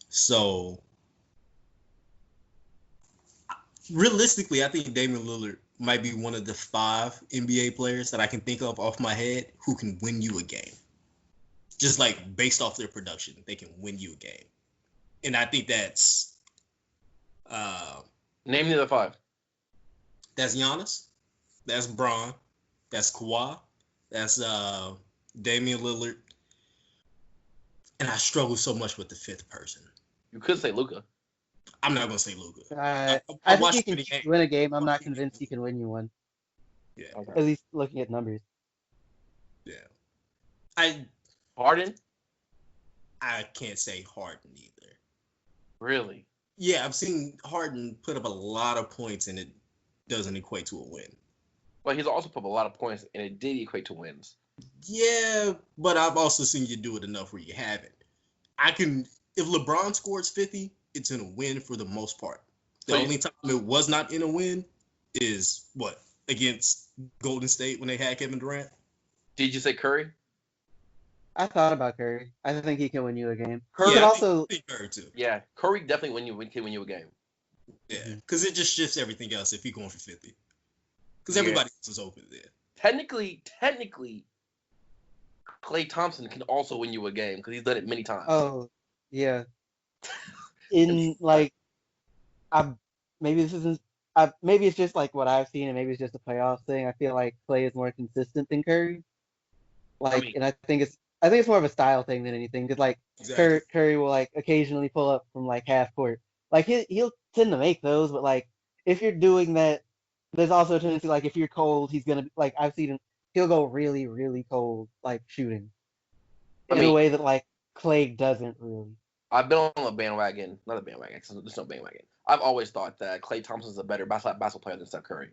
So realistically, I think Damian Lillard might be one of the 5 NBA players that I can think of off my head who can win you a game. Just like based off their production, they can win you a game. And I think that's name the other 5. That's Giannis. That's Bron. That's Kawhi. That's Damian Lillard. And I struggle so much with the 5th person. You could say Luka. I'm not gonna say Luka. I think he can win a game. I'm not convinced he can win you one. Yeah. Okay. At least looking at numbers. Yeah. Harden? I can't say Harden either. Really? Yeah, I've seen Harden put up a lot of points and it doesn't equate to a win. But he's also put up a lot of points, and it did equate to wins. Yeah, but I've also seen you do it enough where you haven't. If LeBron scores 50, it's in a win for the most part. The only time it was not in a win is against Golden State when they had Kevin Durant. Did you say Curry? I thought about Curry. I think he can win you a game. Curry also. I think Curry too. Yeah, Curry definitely can win you a game. Yeah, because it just shifts everything else if he's going for 50. Because everybody else is open there. Technically, Klay Thompson can also win you a game because he's done it many times. Oh, yeah. Maybe this isn't. Maybe it's just like what I've seen, and maybe it's just a playoff thing. I feel like Klay is more consistent than Curry. And I think it's more of a style thing than anything. Because exactly. Curry will occasionally pull up from half court. He'll tend to make those, but if you're doing that, there's also a tendency if you're cold, he's gonna I've seen him. He'll go really, really cold shooting in a way that Klay doesn't really. I've been on a bandwagon, not a bandwagon. There's no bandwagon. I've always thought that Klay Thompson's a better basketball player than Steph Curry,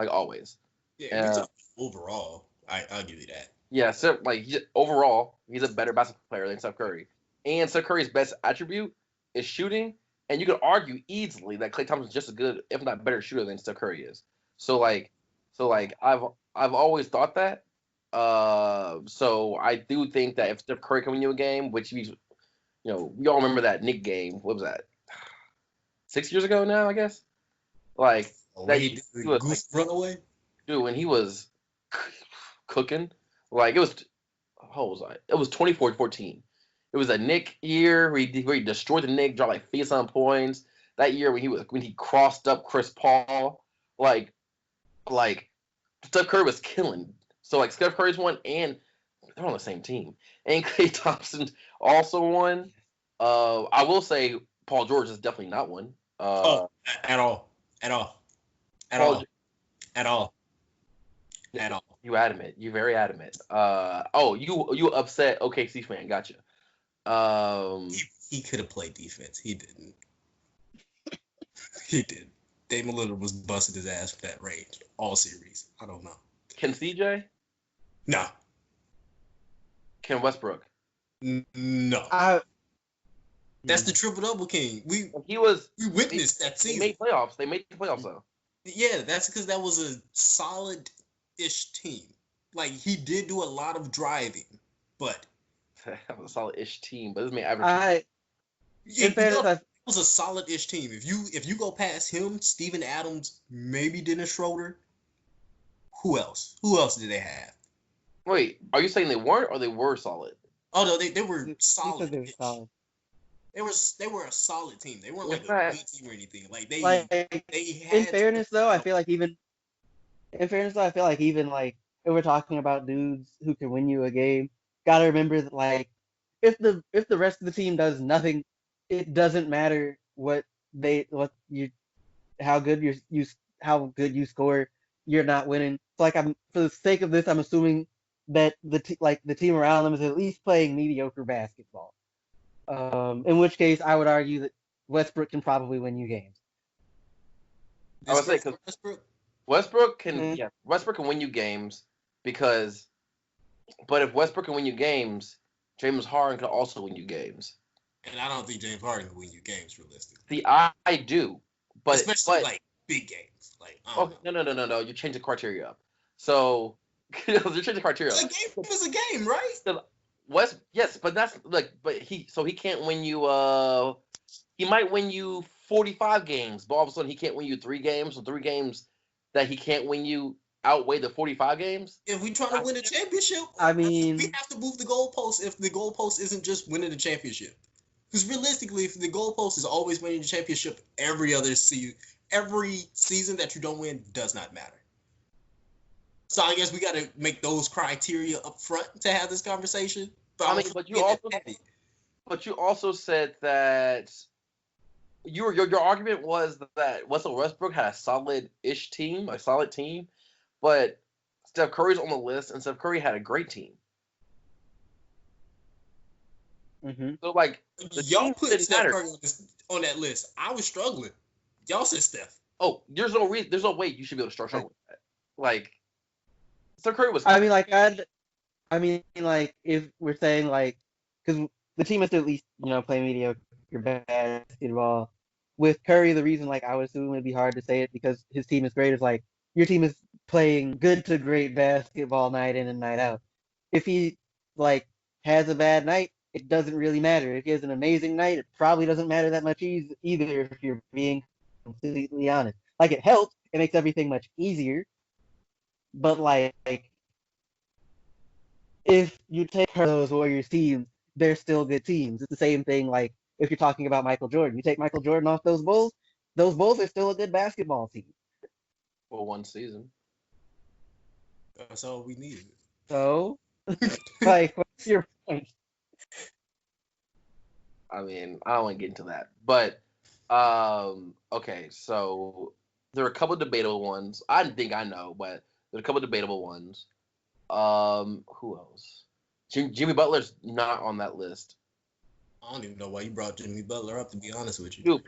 always. Yeah, overall, I'll give you that. Yeah, so overall, he's a better basketball player than Steph Curry. And Steph Curry's best attribute is shooting, and you could argue easily that Klay Thompson's just as good, if not better, shooter than Steph Curry is. So I've always thought that. So I do think that if Steph Curry can win you a game, which he's, we all remember that Knick game. What was that? 6 years ago now, I guess. He was runaway. Dude, when he was cooking, it was. How was I? It was 2014. It was a Knick year where he destroyed the Knick, dropped 50-some points. That year when he crossed up Chris Paul, Steph Curry was killing. So Steph Curry's won, and they're on the same team. And Klay Thompson also won. I will say Paul George is definitely not one. At all. You adamant. You very adamant. You upset OKC fan. Gotcha. He could have played defense. He didn't. He did. Damian Lillard was busting his ass for that range all series. I don't know. Can CJ? No. Can Westbrook? No. That's the triple double king. We witnessed that season. They made playoffs. They made the playoffs though. Yeah, that's because that was a solid-ish team. He did do a lot of driving, but that was a solid-ish team. But this made average. It was a solid-ish team. If you go past him, Steven Adams, maybe Dennis Schroeder. Who else? Who else did they have? Wait, are you saying they weren't or they were solid? Oh no, they were solid. They were solid. They were a solid team. They weren't a good team or anything. They had. In fairness, though, I feel like even if we're talking about dudes who can win you a game, gotta remember that if the rest of the team does nothing, it doesn't matter how good you score, you're not winning. So for the sake of this, I'm assuming that the team around them is at least playing mediocre basketball. In which case, I would argue that Westbrook can probably win you games. I would say because Westbrook can win you games but if Westbrook can win you games, James Harden can also win you games. And I don't think James Harden can win you games realistically. See, I do, but especially big games. No. You change the criteria up. So you change the criteria. A game is a game, right? Yes, but that's he can't win you. He might win you 45 games, but all of a sudden he can't win you 3 games. So 3 games that he can't win you outweigh the 45 games. If we try to win a championship, I mean, we have to move the goalpost. If the goalpost isn't just winning the championship, because realistically, if the goalpost is always winning the championship, every season that you don't win does not matter. So I guess we got to make those criteria up front to have this conversation. But you also said that your argument was that Russell Westbrook had a solid team, but Steph Curry's on the list, and Steph Curry had a great team. Mm-hmm. So like Y'all put didn't Steph matter. Curry on that list. I was struggling. Y'all said Steph. Oh, there's no way you should be able to start with that. Like Steph Curry was. I mean, like if we're saying like, because the team has to at least play mediocre basketball. With Curry, the reason like I would assume it'd be hard to say it because his team is great is like your team is playing good to great basketball night in and night out. If he like has a bad night, it doesn't really matter. If he has an amazing night, it probably doesn't matter that much either. If you're being completely honest, like it helps, it makes everything much easier. But like if you take those Warriors teams, they're still good teams. It's the same thing like if you're talking about Michael Jordan. You take Michael Jordan off those Bulls are still a good basketball team. For one season. That's all we needed. So, like, what's your point? I mean, I don't want to get into that. But, okay, so there are a couple of debatable ones. I think I know, but there are a couple of debatable ones. Who else? Jimmy Butler's not on that list. I don't even know why you brought Jimmy Butler up, to be honest with you. Dude,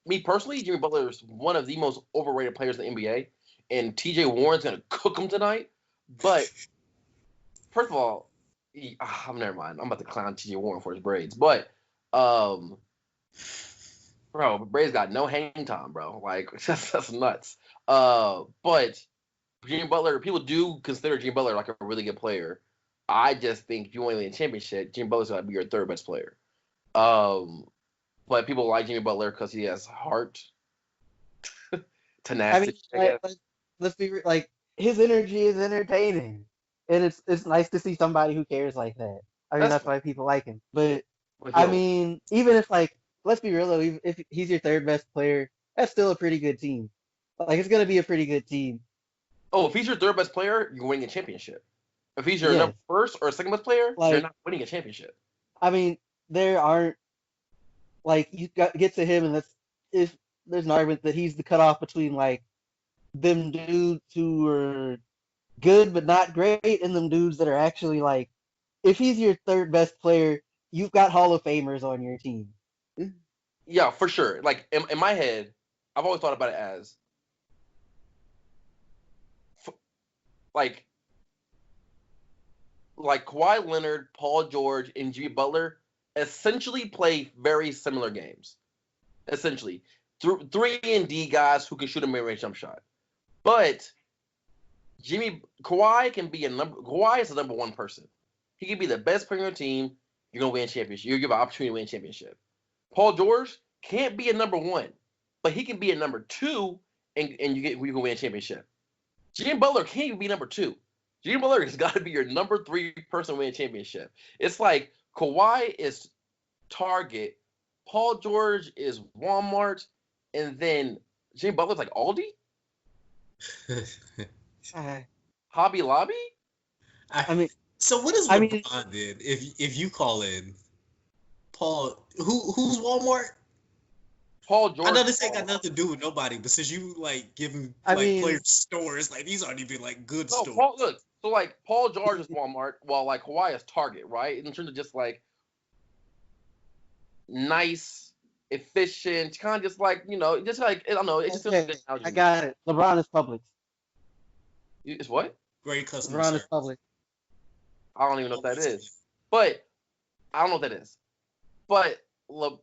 me personally, Jimmy Butler is one of the most overrated players in the NBA, and TJ Warren's going to cook him tonight. But, first of all, never mind. I'm about to clown TJ Warren for his braids. But, bro, braids got no hang time, bro. Like, that's nuts. But Jimmy Butler, people do consider Jimmy Butler like a really good player. I just think if you want to win a championship, Jimmy Butler's got to be your third best player. But people like Jimmy Butler because he has heart, tenacity. Let's be like his energy is entertaining, and it's nice to see somebody who cares like that. I mean, that's why people like him. But I mean, even if like, let's be real though, if he's your third best player, that's still a pretty good team. Like it's gonna be a pretty good team. Oh, if he's your third best player, you're winning a championship. If he's your first or second best player, you're not winning a championship. I mean, there aren't like you get to him, and that's if there's an argument that he's the cutoff between like them dudes who are good but not great, and them dudes that are actually like, if he's your third best player, you've got Hall of Famers on your team. Yeah, for sure. Like in my head, I've always thought about it as like Kawhi Leonard, Paul George, and Jimmy Butler essentially play very similar games. Essentially, 3-and-D guys who can shoot a mid-range jump shot. But Kawhi is the number one person. He can be the best player on your team. You're gonna win a championship. You give an opportunity to win a championship. Paul George can't be a number one, but he can be a number two, and you can win a championship. Jimmy Butler can't even be number two. Jimmy Butler has got to be your number three person winning championship. It's like Kawhi is Target, Paul George is Walmart, and then Jimmy Butler's like Aldi? Hobby Lobby? I mean, so what is LeBron then? If you call in Paul, who's Walmart? Paul George. I know this ain't got nothing to do with nobody, but since you like giving players stores, like these aren't even like good stores. So like Paul George is Walmart, while like Kawhi is Target, right? In terms of just like nice, efficient, kind of just like just like I don't know. It just feels like I got it. LeBron is Publix. It's what? Great customer LeBron service. is Publix. I don't even know what that is, but I don't know what that is. But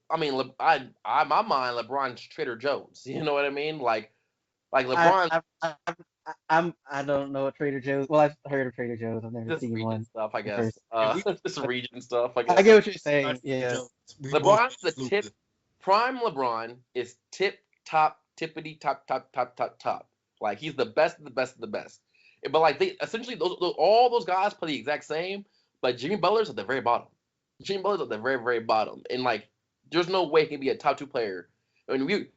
I mean, my mind, LeBron's Trader Joe's. You know what I mean? Like LeBron. I don't know what Trader Joe's. Well, I've heard of Trader Joe's. I've never seen one. Stuff, I guess. Just region stuff. I guess. I get what you're saying. Yeah. LeBron's the tip. Prime LeBron is tippity top. Like he's the best of the best of the best. But like essentially all those guys play the exact same. But Jimmy Butler's at the very bottom. Jimmy Butler's at the very, very bottom. And like there's no way he can be a top two player. I mean,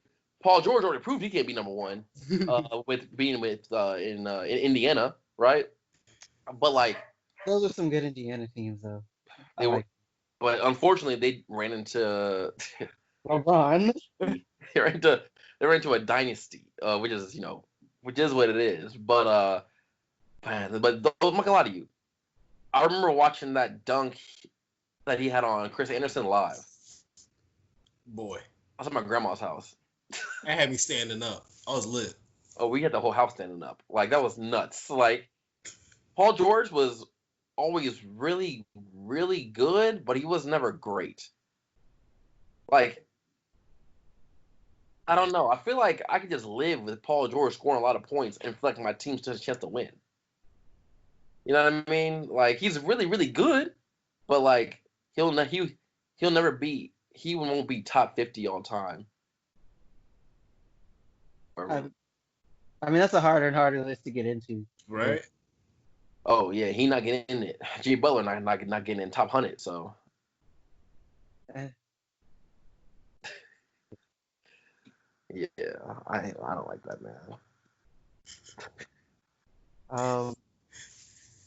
Paul George already proved he can't be number one with being in Indiana, right? But like those are some good Indiana teams though. But unfortunately they ran into LeBron. They're into a dynasty, which is what it is. But man, but I'm not gonna lie to you. I remember watching that dunk that he had on Chris Anderson live. Boy, I was at my grandma's house. that had me standing up. I was lit. Oh, we had the whole house standing up. Like that was nuts. Like Paul George was always really, really good, but he was never great. Like I don't know. I feel like I could just live with Paul George scoring a lot of points and feel like my team still has a chance to win. You know what I mean? Like he's really, really good, but like he'll never be. He won't be top 50 all time. I mean, that's a harder and harder list to get into. Right? Oh yeah, he not getting in it. Jimmy Butler not getting in top 100. So yeah, I don't like that, man.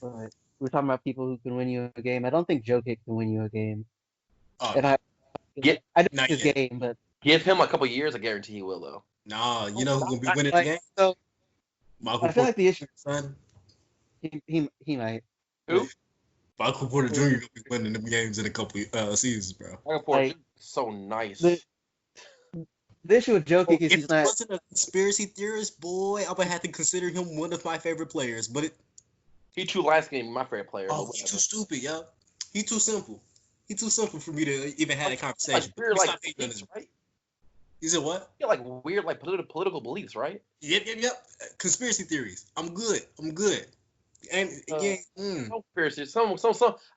But we're talking about people who can win you a game. I don't think Jokic can win you a game. And I don't not his yet. game, but Give him a couple years. I guarantee he will though. Nah, you know who's gonna be winning the game? So Michael I feel Porter like the issue son. he might. Who? Michael Porter Jr. gonna be winning them games in a couple seasons, bro. Michael Porter Jr. is so nice. The issue with Jokic is If he's he not. wasn't a conspiracy theorist, boy, I would have to consider him one of my favorite players. But He too light skinned, my favorite player. he's too stupid, yo. He too simple. He too simple for me to even have a conversation. Like weird, Stop like hating on his- right? You said what? Yeah, like weird, like political beliefs, right? Yep. Conspiracy theories. I'm good. And again, Some conspiracies. Some.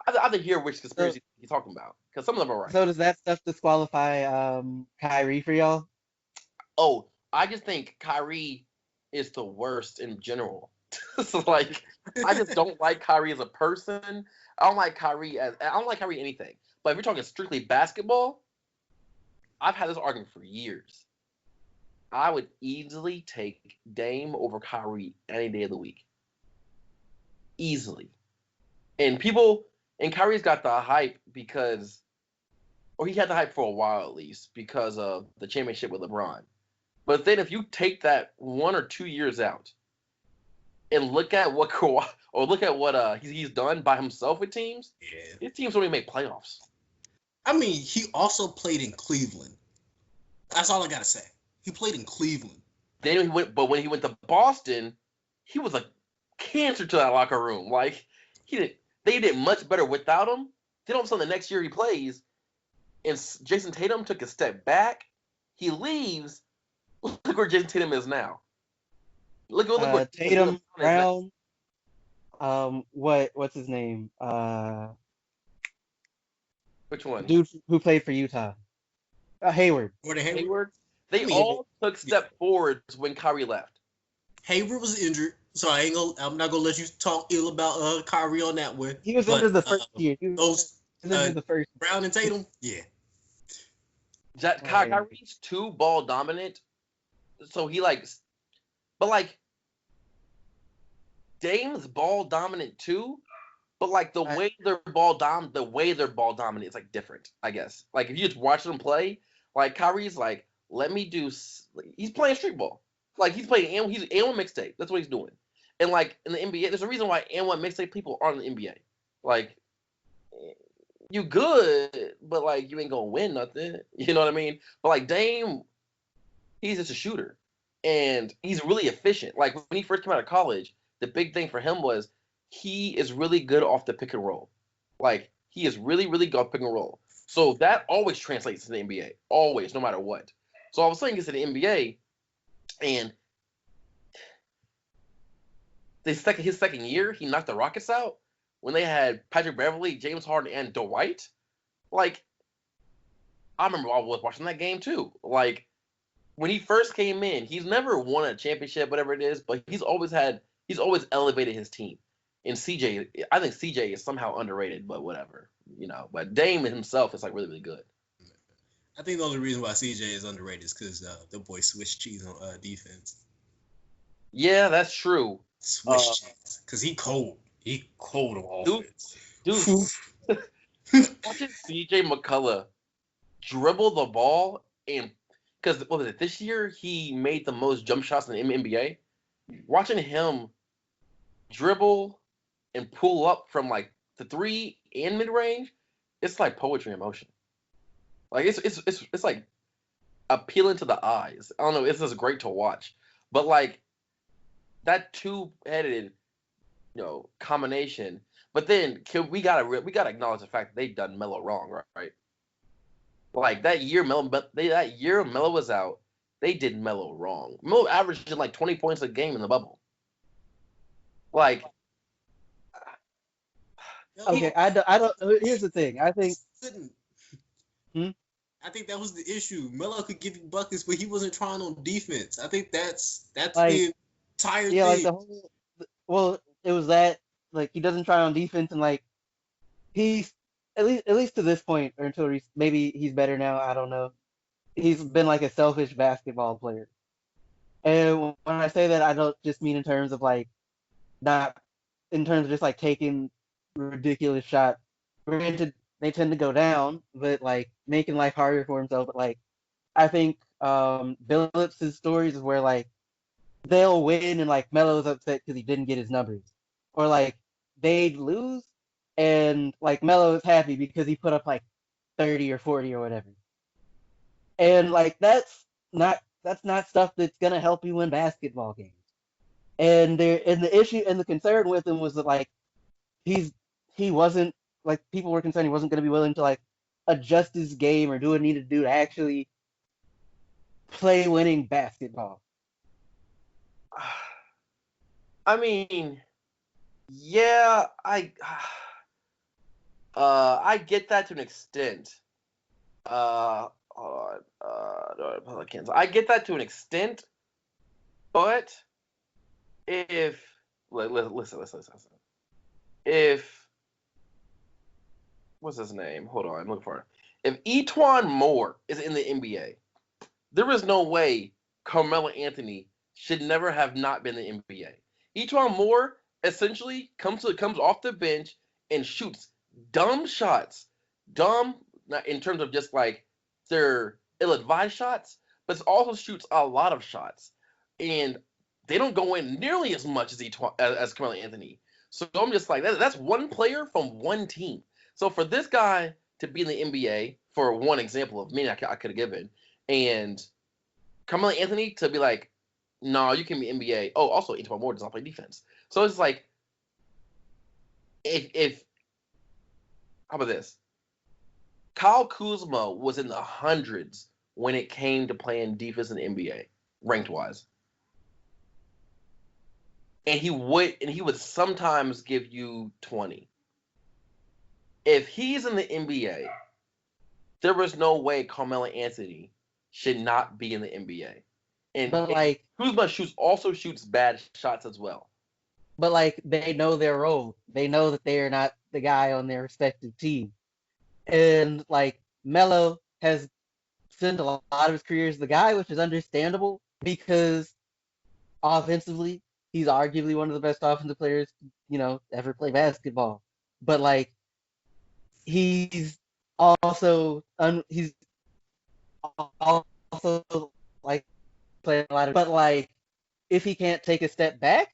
I have to hear which conspiracy you're talking about because some of them are right. So does that stuff disqualify Kyrie for y'all? Oh, I just think Kyrie is the worst in general. So like, I just don't like Kyrie as a person. I don't like Kyrie anything. But if you're talking strictly basketball, I've had this argument for years. I would easily take Dame over Kyrie any day of the week. Easily. And Kyrie's got the hype because, or he had the hype for a while at least, because of the championship with LeBron. But then if you take that 1 or 2 years out and look at what he's done by himself with teams, his teams don't even make playoffs. I mean, he also played in Cleveland. That's all I gotta say. He played in Cleveland. Then when he went to Boston, he was a cancer to that locker room. Like they did much better without him. Then all of a sudden the next year he plays, and Jason Tatum took a step back. He leaves. Look where Jason Tatum is now. Look where Tatum, Brown. What's his name? Which one? Dude who played for Utah. Hayward. Hayward. They all took step forwards when Kyrie left. Hayward was injured, so I'm not gonna let you talk ill about Kyrie on that one. He was injured the first year. The first Brown and Tatum, yeah. Kyrie's too ball dominant, so but Dame's ball dominant too. But like the way they're ball dominant is like different, I guess. Like if you just watch them play, like Kyrie's like, he's playing street ball. Like he's playing he's A1 mixtape. That's what he's doing. And like in the NBA, there's a reason why A1 mixtape people aren't in the NBA. Like you good, but like you ain't gonna win nothing. You know what I mean? But like Dame, he's just a shooter. And he's really efficient. Like when he first came out of college, the big thing for him was he is really good off the pick and roll. Like, he is really, really good off pick and roll. So that always translates to the NBA. Always, no matter what. So all of a sudden he gets to the NBA, and his second year, he knocked the Rockets out when they had Patrick Beverley, James Harden, and Dwight. Like, I remember I was watching that game too. Like, when he first came in, he's never won a championship, whatever it is, but he's always elevated his team. And I think CJ is somehow underrated, but whatever, But Dame himself is like really, really good. I think the only reason why CJ is underrated is because the boy Swiss cheese on defense. Yeah, that's true. Swiss cheese, because he cold. He cold on offense. Dude, watching CJ McCullough dribble the ball and because what was it this year? He made the most jump shots in the NBA. Watching him dribble and pull up from like the 3 and mid range, it's like poetry in motion. Like it's like appealing to the eyes. I don't know. It's just great to watch. But like that two-headed, combination. But then we gotta acknowledge the fact that they've done Melo wrong, right? Like that year Melo was out, they did Melo wrong. Melo averaged like 20 points a game in the bubble. Like, okay, I don't. Here's the thing. I think. I think that was the issue. Melo could give you buckets, but he wasn't trying on defense. I think that's like, the entire thing. Like the whole. Well, it was that like he doesn't try on defense, and like he's at least to this point, or until maybe he's better now. I don't know. He's been like a selfish basketball player, and when I say that, I don't just mean in terms of like not in terms of just like taking ridiculous shots. Granted, they tend to go down, but like making life harder for himself. But like I think Billups' stories is where like they'll win and like Melo's upset because he didn't get his numbers, or like they'd lose and like Melo is happy because he put up like 30 or 40 or whatever. And like that's not stuff that's gonna help you win basketball games. And the issue and the concern with him was that like he wasn't like people were concerned he wasn't gonna be willing to like adjust his game or do what he needed to do to actually play winning basketball. I mean, yeah, I get that to an extent. Pelicans. I get that to an extent, but if listen. If what's his name? Hold on, I'm looking for it. If Etuan Moore is in the NBA, there is no way Carmelo Anthony should never have not been in the NBA. Etuan Moore essentially comes off the bench and shoots dumb shots, not in terms of just like their ill-advised shots, but also shoots a lot of shots, and they don't go in nearly as much as Carmelo Anthony. So I'm just like that's one player from one team. So for this guy to be in the NBA, for one example of many I could have given, and Carmelo Anthony to be like, no, you can be NBA. Oh, also Etuan Moore does not play defense. So it's like, if how about this? Kyle Kuzma was in the hundreds when it came to playing defense in the NBA, ranked wise. And he would sometimes give you 20. If he's in the NBA, there was no way Carmelo Anthony should not be in the NBA. And Kuzma also shoots bad shots as well. But like they know their role. They know that they are not the guy on their respective team. And like Melo has spent a lot of his career as the guy, which is understandable because offensively, he's arguably one of the best offensive players, ever play basketball. But like he's also like playing a lot of, but like if he can't take a step back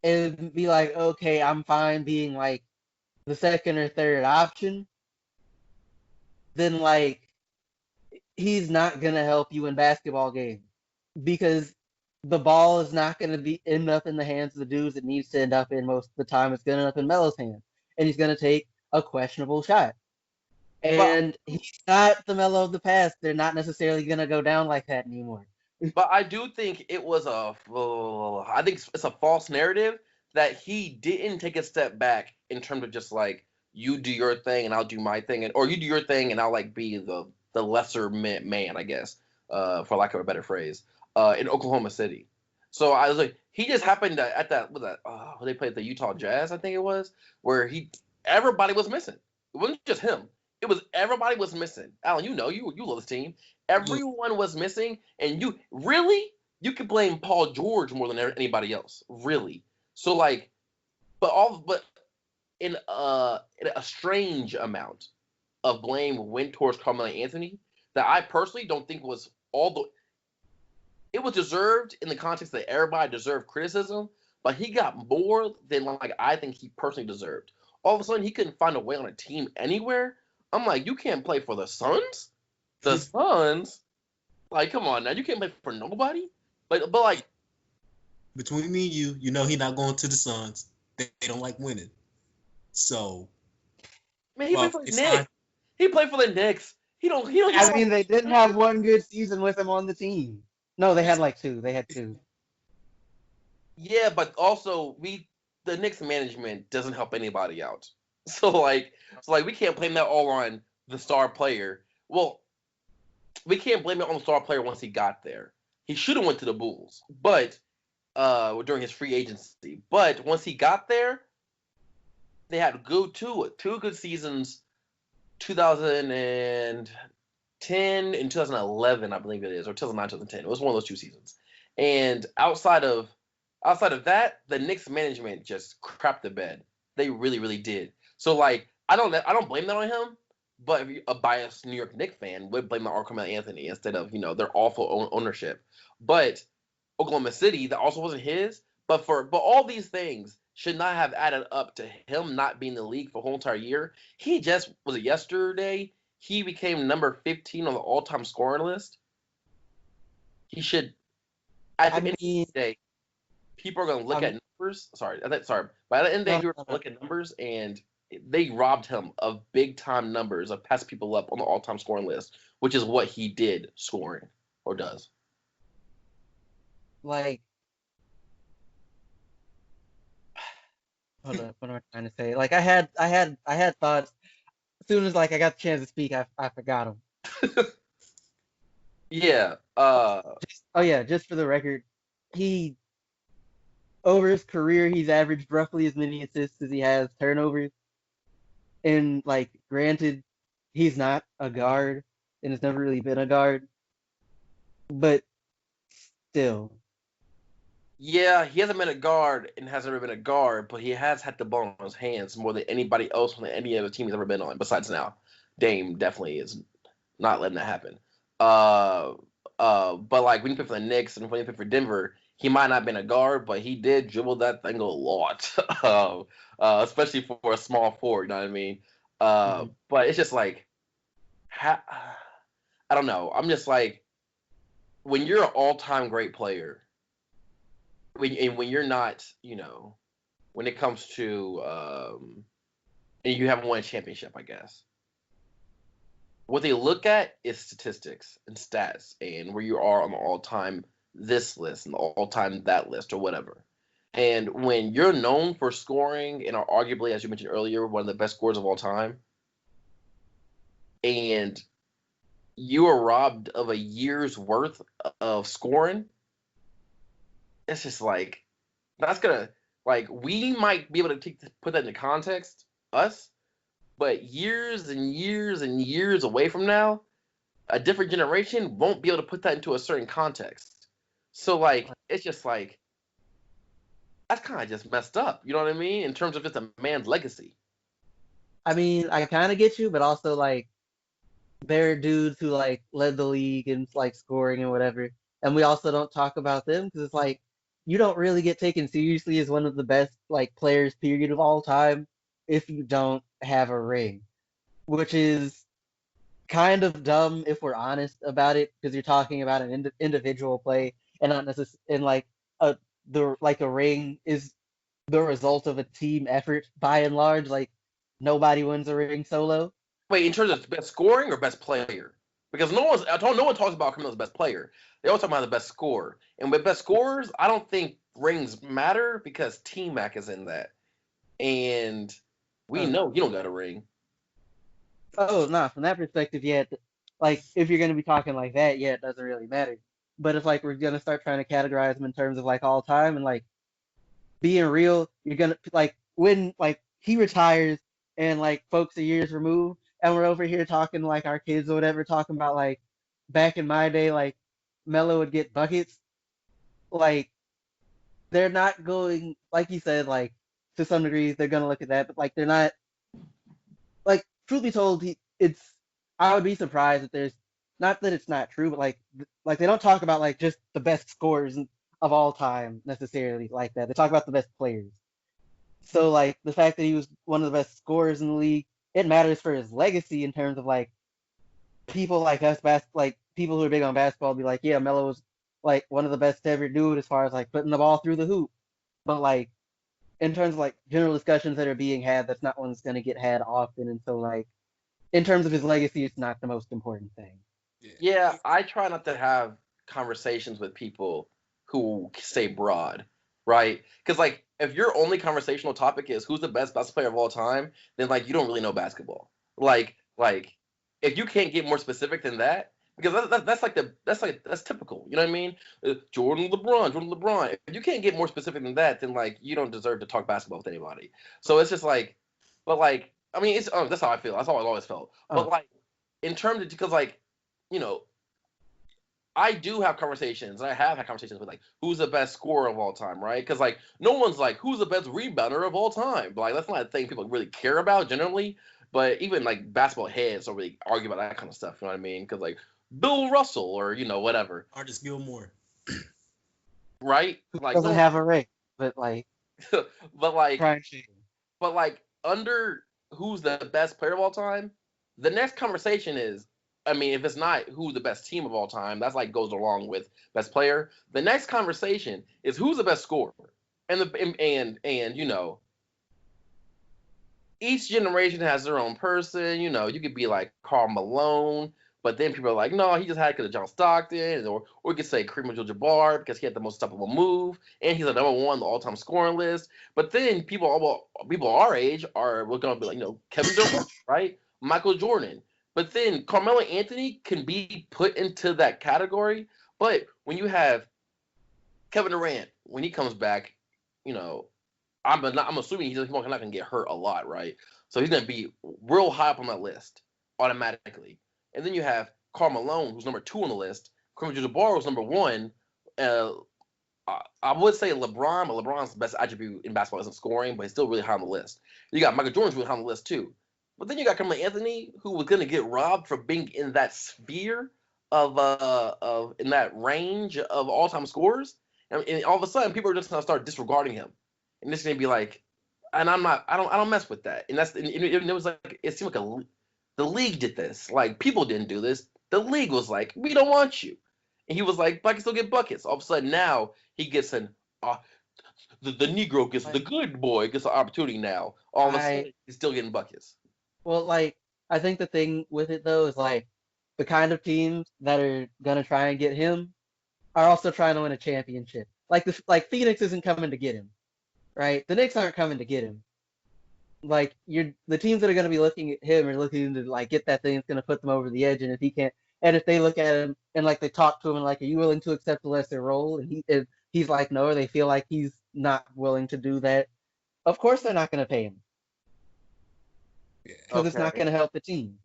and be like, okay, I'm fine being like the second or third option, then like he's not gonna help you in basketball games because the ball is not gonna end up in the hands of the dudes it needs to end up in most of the time. It's gonna end up in Melo's hands, and he's gonna take a questionable shot. And he's not the Melo of the past. They're not necessarily gonna go down like that anymore. But I do think I think it's a false narrative that he didn't take a step back in terms of just like you do your thing and I'll do my thing, or you do your thing and I'll like be the lesser man, I guess, for lack of a better phrase, in Oklahoma City. So I was like, he just happened to at that they played the Utah Jazz, I think it was, where everybody was missing. It wasn't just him. It was everybody was missing. Alan, you love this team. Everyone was missing, and you can blame Paul George more than anybody else, really. So like, but in a strange amount of blame went towards Carmelo Anthony that I personally don't think was it was deserved in the context that everybody deserved criticism, but he got more than like I think he personally deserved. All of a sudden, he couldn't find a way on a team anywhere. I'm like, you can't play for the Suns? The Suns? Like, come on now, you can't play for nobody? But like, between me and you, you know he's not going to the Suns. They don't like winning. So, man, he played for the Knicks. He played for the Knicks. He don't. I mean, they did have one good season with him on the team. No, they had like two. They had two. Yeah, but also the Knicks management doesn't help anybody out. So we can't blame that all on the star player. Well, we can't blame it on the star player once he got there. He should have went to the Bulls, but during his free agency. But once he got there, they had two good seasons, 2010 and 2011, I believe it is, or 2009, 2010. It was one of those two seasons. And outside of that, the Knicks management just crapped the bed. They really, really did. So like, I don't blame that on him. But if a biased New York Knicks fan would blame it on Carmelo Anthony instead of their awful ownership. But Oklahoma City, that also wasn't his. But all these things should not have added up to him not being in the league for a whole entire year. He just was it yesterday. He became number 15 on the all-time scoring list. He should. At the end of the day, people are going to look at numbers. Sorry. By the end of the day, people are going to look at numbers, and they robbed him of big-time numbers of passing people up on the all-time scoring list, which is what he did scoring or does. Like, hold up, what am I trying to say? Like, I had thoughts. As soon as I got the chance to speak, I forgot them. Yeah. Just for the record, over his career, he's averaged roughly as many assists as he has turnovers. And granted, he's not a guard and has never really been a guard, but still. Yeah, he hasn't been a guard and hasn't ever been a guard, but he has had the ball in his hands more than anybody else on any other team he's ever been on, besides now. Dame definitely is not letting that happen. But when you play for the Knicks and when you play for Denver, he might not have been a guard, but he did dribble that thing a lot, especially for a small forward. You know what I mean? But it's just I don't know. I'm just when you're an all-time great player, when you're not, when it comes to and you haven't won a championship, I guess. What they look at is statistics and stats and where you are on the all-time this list and the all-time that list or whatever. And when you're known for scoring and are arguably, as you mentioned earlier, one of the best scorers of all time, and you are robbed of a year's worth of scoring, it's just that's gonna we might be able to put that into context, us, but years and years and years away from now, a different generation won't be able to put that into a certain context. So it's just that's kind of just messed up. You know what I mean? In terms of just a man's legacy. I mean, I kind of get you, but also there are dudes who led the league in scoring and whatever, and we also don't talk about them because it's you don't really get taken seriously as one of the best players period of all time if you don't have a ring, which is kind of dumb if we're honest about it because you're talking about an individual play and not necessarily a ring is the result of a team effort by and large. Nobody wins a ring solo. Wait, in terms of best scoring or best player? Because no one talks about Carmelo's best player. They always talk about the best scorer. And with best scorers, I don't think rings matter because T-Mac is in that. And we know you don't got a ring. Oh, no, from that perspective, yeah. If you're going to be talking like that, yeah, it doesn't really matter. But if we're going to start trying to categorize them in terms of all time and being real, you're going to when he retires and folks are years removed and we're over here talking our kids or whatever, talking about back in my day, Melo would get buckets. They're not going, like you said, to some degree, they're going to look at that, but they're not, truth be told, I would be surprised if there's not that it's not true, but like they don't talk about like just the best scorers of all time necessarily like that. They talk about the best players. So like the fact that he was one of the best scorers in the league, it matters for his legacy in terms of like people like us, like people who are big on basketball, be like, yeah, Melo was like one of the best to ever do it as far as like putting the ball through the hoop. But like in terms of like general discussions that are being had, that's not one that's going to get had often. And so like in terms of his legacy, it's not the most important thing. Yeah, I try not to have conversations with people who stay broad, right? Because like if your only conversational topic is who's the best basketball player of all time, then like you don't really know basketball. Like if you can't get more specific than that, because that's typical. You know what I mean? Jordan, LeBron. If you can't get more specific than that, then like you don't deserve to talk basketball with anybody. So it's just like, but like I mean, it's that's how I feel. That's how I've always felt. But like in terms of because like you know, I do have conversations, and I have had conversations with like who's the best scorer of all time, right? Because like no one's like who's the best rebounder of all time. But, like that's not a thing people really care about generally. But even like basketball heads don't really argue about that kind of stuff. You know what I mean? Because like Bill Russell or whatever, Artist Gilmore, right? Who Like doesn't no, have a ring, but like but like trying to. but like under who's the best player of all time, the next conversation is I mean, if it's not who's the best team of all time, that's like goes along with best player. The next conversation is who's the best scorer. And each generation has their own person. You could be like Karl Malone, but then people are like, no, he just had it because of John Stockton, or we could say Kareem Abdul-Jabbar because he had the most stoppable move, and he's the number one on the all-time scoring list. But then people our age we're gonna be like, Kevin Durant, right? Michael Jordan. But then Carmelo Anthony can be put into that category. But when you have Kevin Durant, when he comes back, I'm assuming he's not going to get hurt a lot, right? So he's going to be real high up on that list automatically. And then you have Karl Malone, who's number 2 on the list. Kareem Abdul-Jabbar was number 1. I would say LeBron, but LeBron's best attribute in basketball isn't scoring, but he's still really high on the list. You got Michael Jordan's really high on the list too. But then you got Carmelo Anthony, who was going to get robbed for being in that sphere of in that range of all-time scorers. And all of a sudden, people are just going to start disregarding him. And it's gonna be like, and I don't mess with that. And it was like it seemed like the league did this. Like people didn't do this. The league was like, we don't want you. And he was like, but I can still get buckets. All of a sudden now he gets the Negro gets the good boy gets an opportunity now. All of a sudden he's still getting buckets. Well, like I think the thing with it though is like the kind of teams that are gonna try and get him are also trying to win a championship. Like Phoenix isn't coming to get him. Right? The Knicks aren't coming to get him. Like the teams that are going to be looking at him are looking to like get that thing that's going to put them over the edge. And if he can't, and if they look at him and like they talk to him and like, are you willing to accept a lesser role? And he's like, no, or they feel like he's not willing to do that. Of course, they're not going to pay him because it's not going to help the team.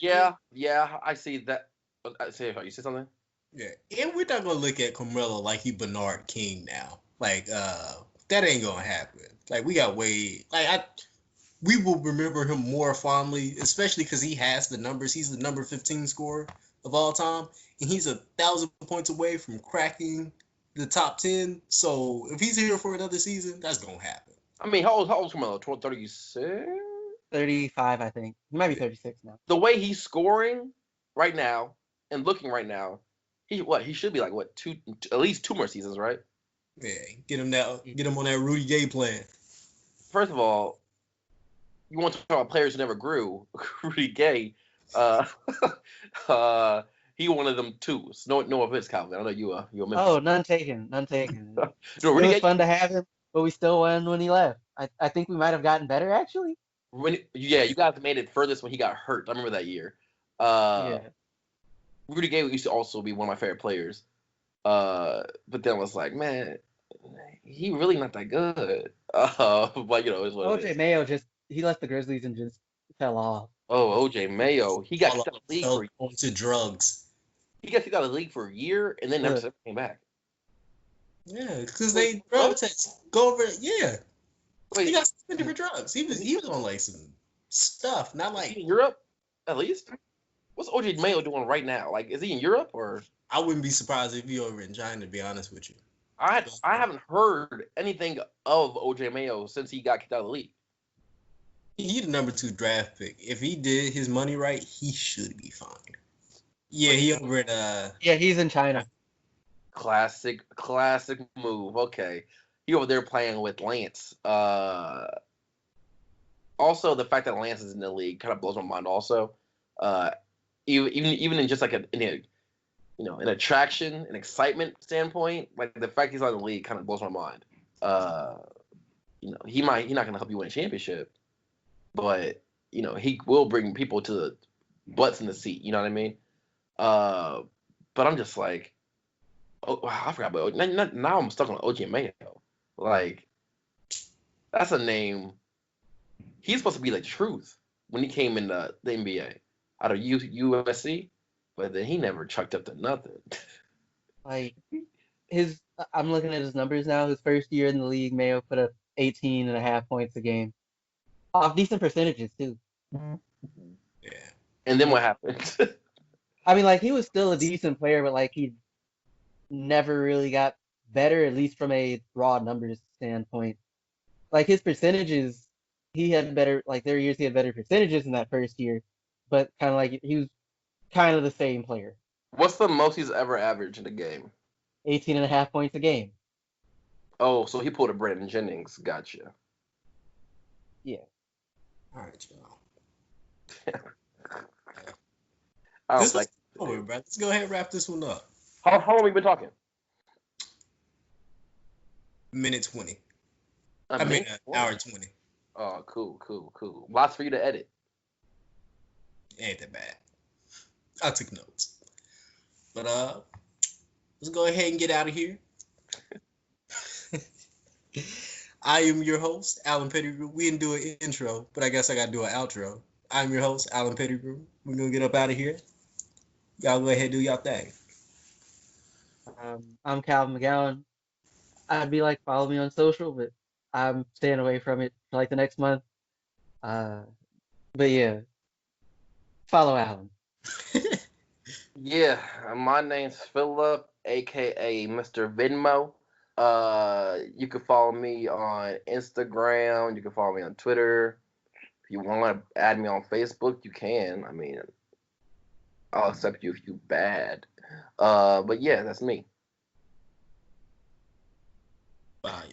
Yeah, I see that. You see something? Yeah, and we're not going to look at Carmelo like he Bernard King now. Like, that ain't gonna happen. Like we will remember him more fondly, especially because he has the numbers. He's the number 15 scorer of all time, and he's 1,000 points away from cracking the top 10. So if he's here for another season, that's gonna happen. I mean, how old's Carmelo? 36? 35, I think. He might be 36 now. The way he's scoring right now and looking right now, he should be like at least 2 more seasons, right? Yeah, get him on that Rudy Gay plan. First of all, you want to talk about players who never grew. Rudy Gay, he one of them too. No offense, Calvin. I know you a Memphis. Oh, none taken. It Rudy was Gay, fun to have him, but we still won when he left. I think we might have gotten better actually. You guys made it furthest when he got hurt. I remember that year. Rudy Gay used to also be one of my favorite players. But then I was like, man, he really not that good. But it's what OJ Mayo he left the Grizzlies and just fell off. Oh, OJ Mayo, he got kicked out of the league to drugs. He got kicked out of the league for a year and then never came back. Yeah, because they drug tests go over. Yeah, wait, he got suspended for drugs. He was on like some stuff, not like in Europe, at least. What's OJ Mayo doing right now? Like, is he in Europe or? I wouldn't be surprised if he over in China, to be honest with you. I haven't heard anything of OJ Mayo since he got kicked out of the league. He's the number 2 draft pick. If he did his money right, he should be fine. Yeah, he over at Yeah, he's in China. Classic move. Okay, he over there playing with Lance. Also, the fact that Lance is in the league kind of blows my mind. Also, even in just like an attraction, an excitement standpoint, like the fact he's on the league kind of blows my mind. He's not going to help you win a championship, but he will bring people to the butts in the seat. You know what I mean? But I'm just like, oh, I forgot about now. I'm stuck on OJ Mayo. Like, that's a name. He's supposed to be the truth when he came in the NBA out of USC, but then he never chucked up to nothing. Like I'm looking at his numbers now. His first year in the league, Mayo put up 18.5 points a game, off decent percentages too. yeah. And then what happened? I mean, like he was still a decent player, but like he never really got better, at least from a raw numbers standpoint. Like his percentages, he had better. Like there were years he had better percentages in that first year, but kind of like he was kind of the same player. What's the most he's ever averaged in a game? 18.5 points a game. Oh, so he pulled a Brandon Jennings. Gotcha. Yeah. All right, y'all. This is over, bro. Let's go ahead and wrap this one up. How long have we been talking? Minute 20. Hour 20. Oh, cool. Lots for you to edit. Ain't that bad. I took notes. But let's go ahead and get out of here. I am your host, Alan Pettigrew. We didn't do an intro, but I guess I got to do an outro. I'm your host, Alan Pettigrew. We're going to get up out of here. Y'all go ahead and do y'all thing. I'm Calvin McGowan. I'd be like, follow me on social, but I'm staying away from it for like the next month. But yeah, follow Alan. Yeah, my name's Philip, aka Mr. Venmo. You can follow me on Instagram. You can follow me on Twitter. If you want to add me on Facebook, you can. I mean, I'll accept you if you bad. But yeah, that's me. Bye.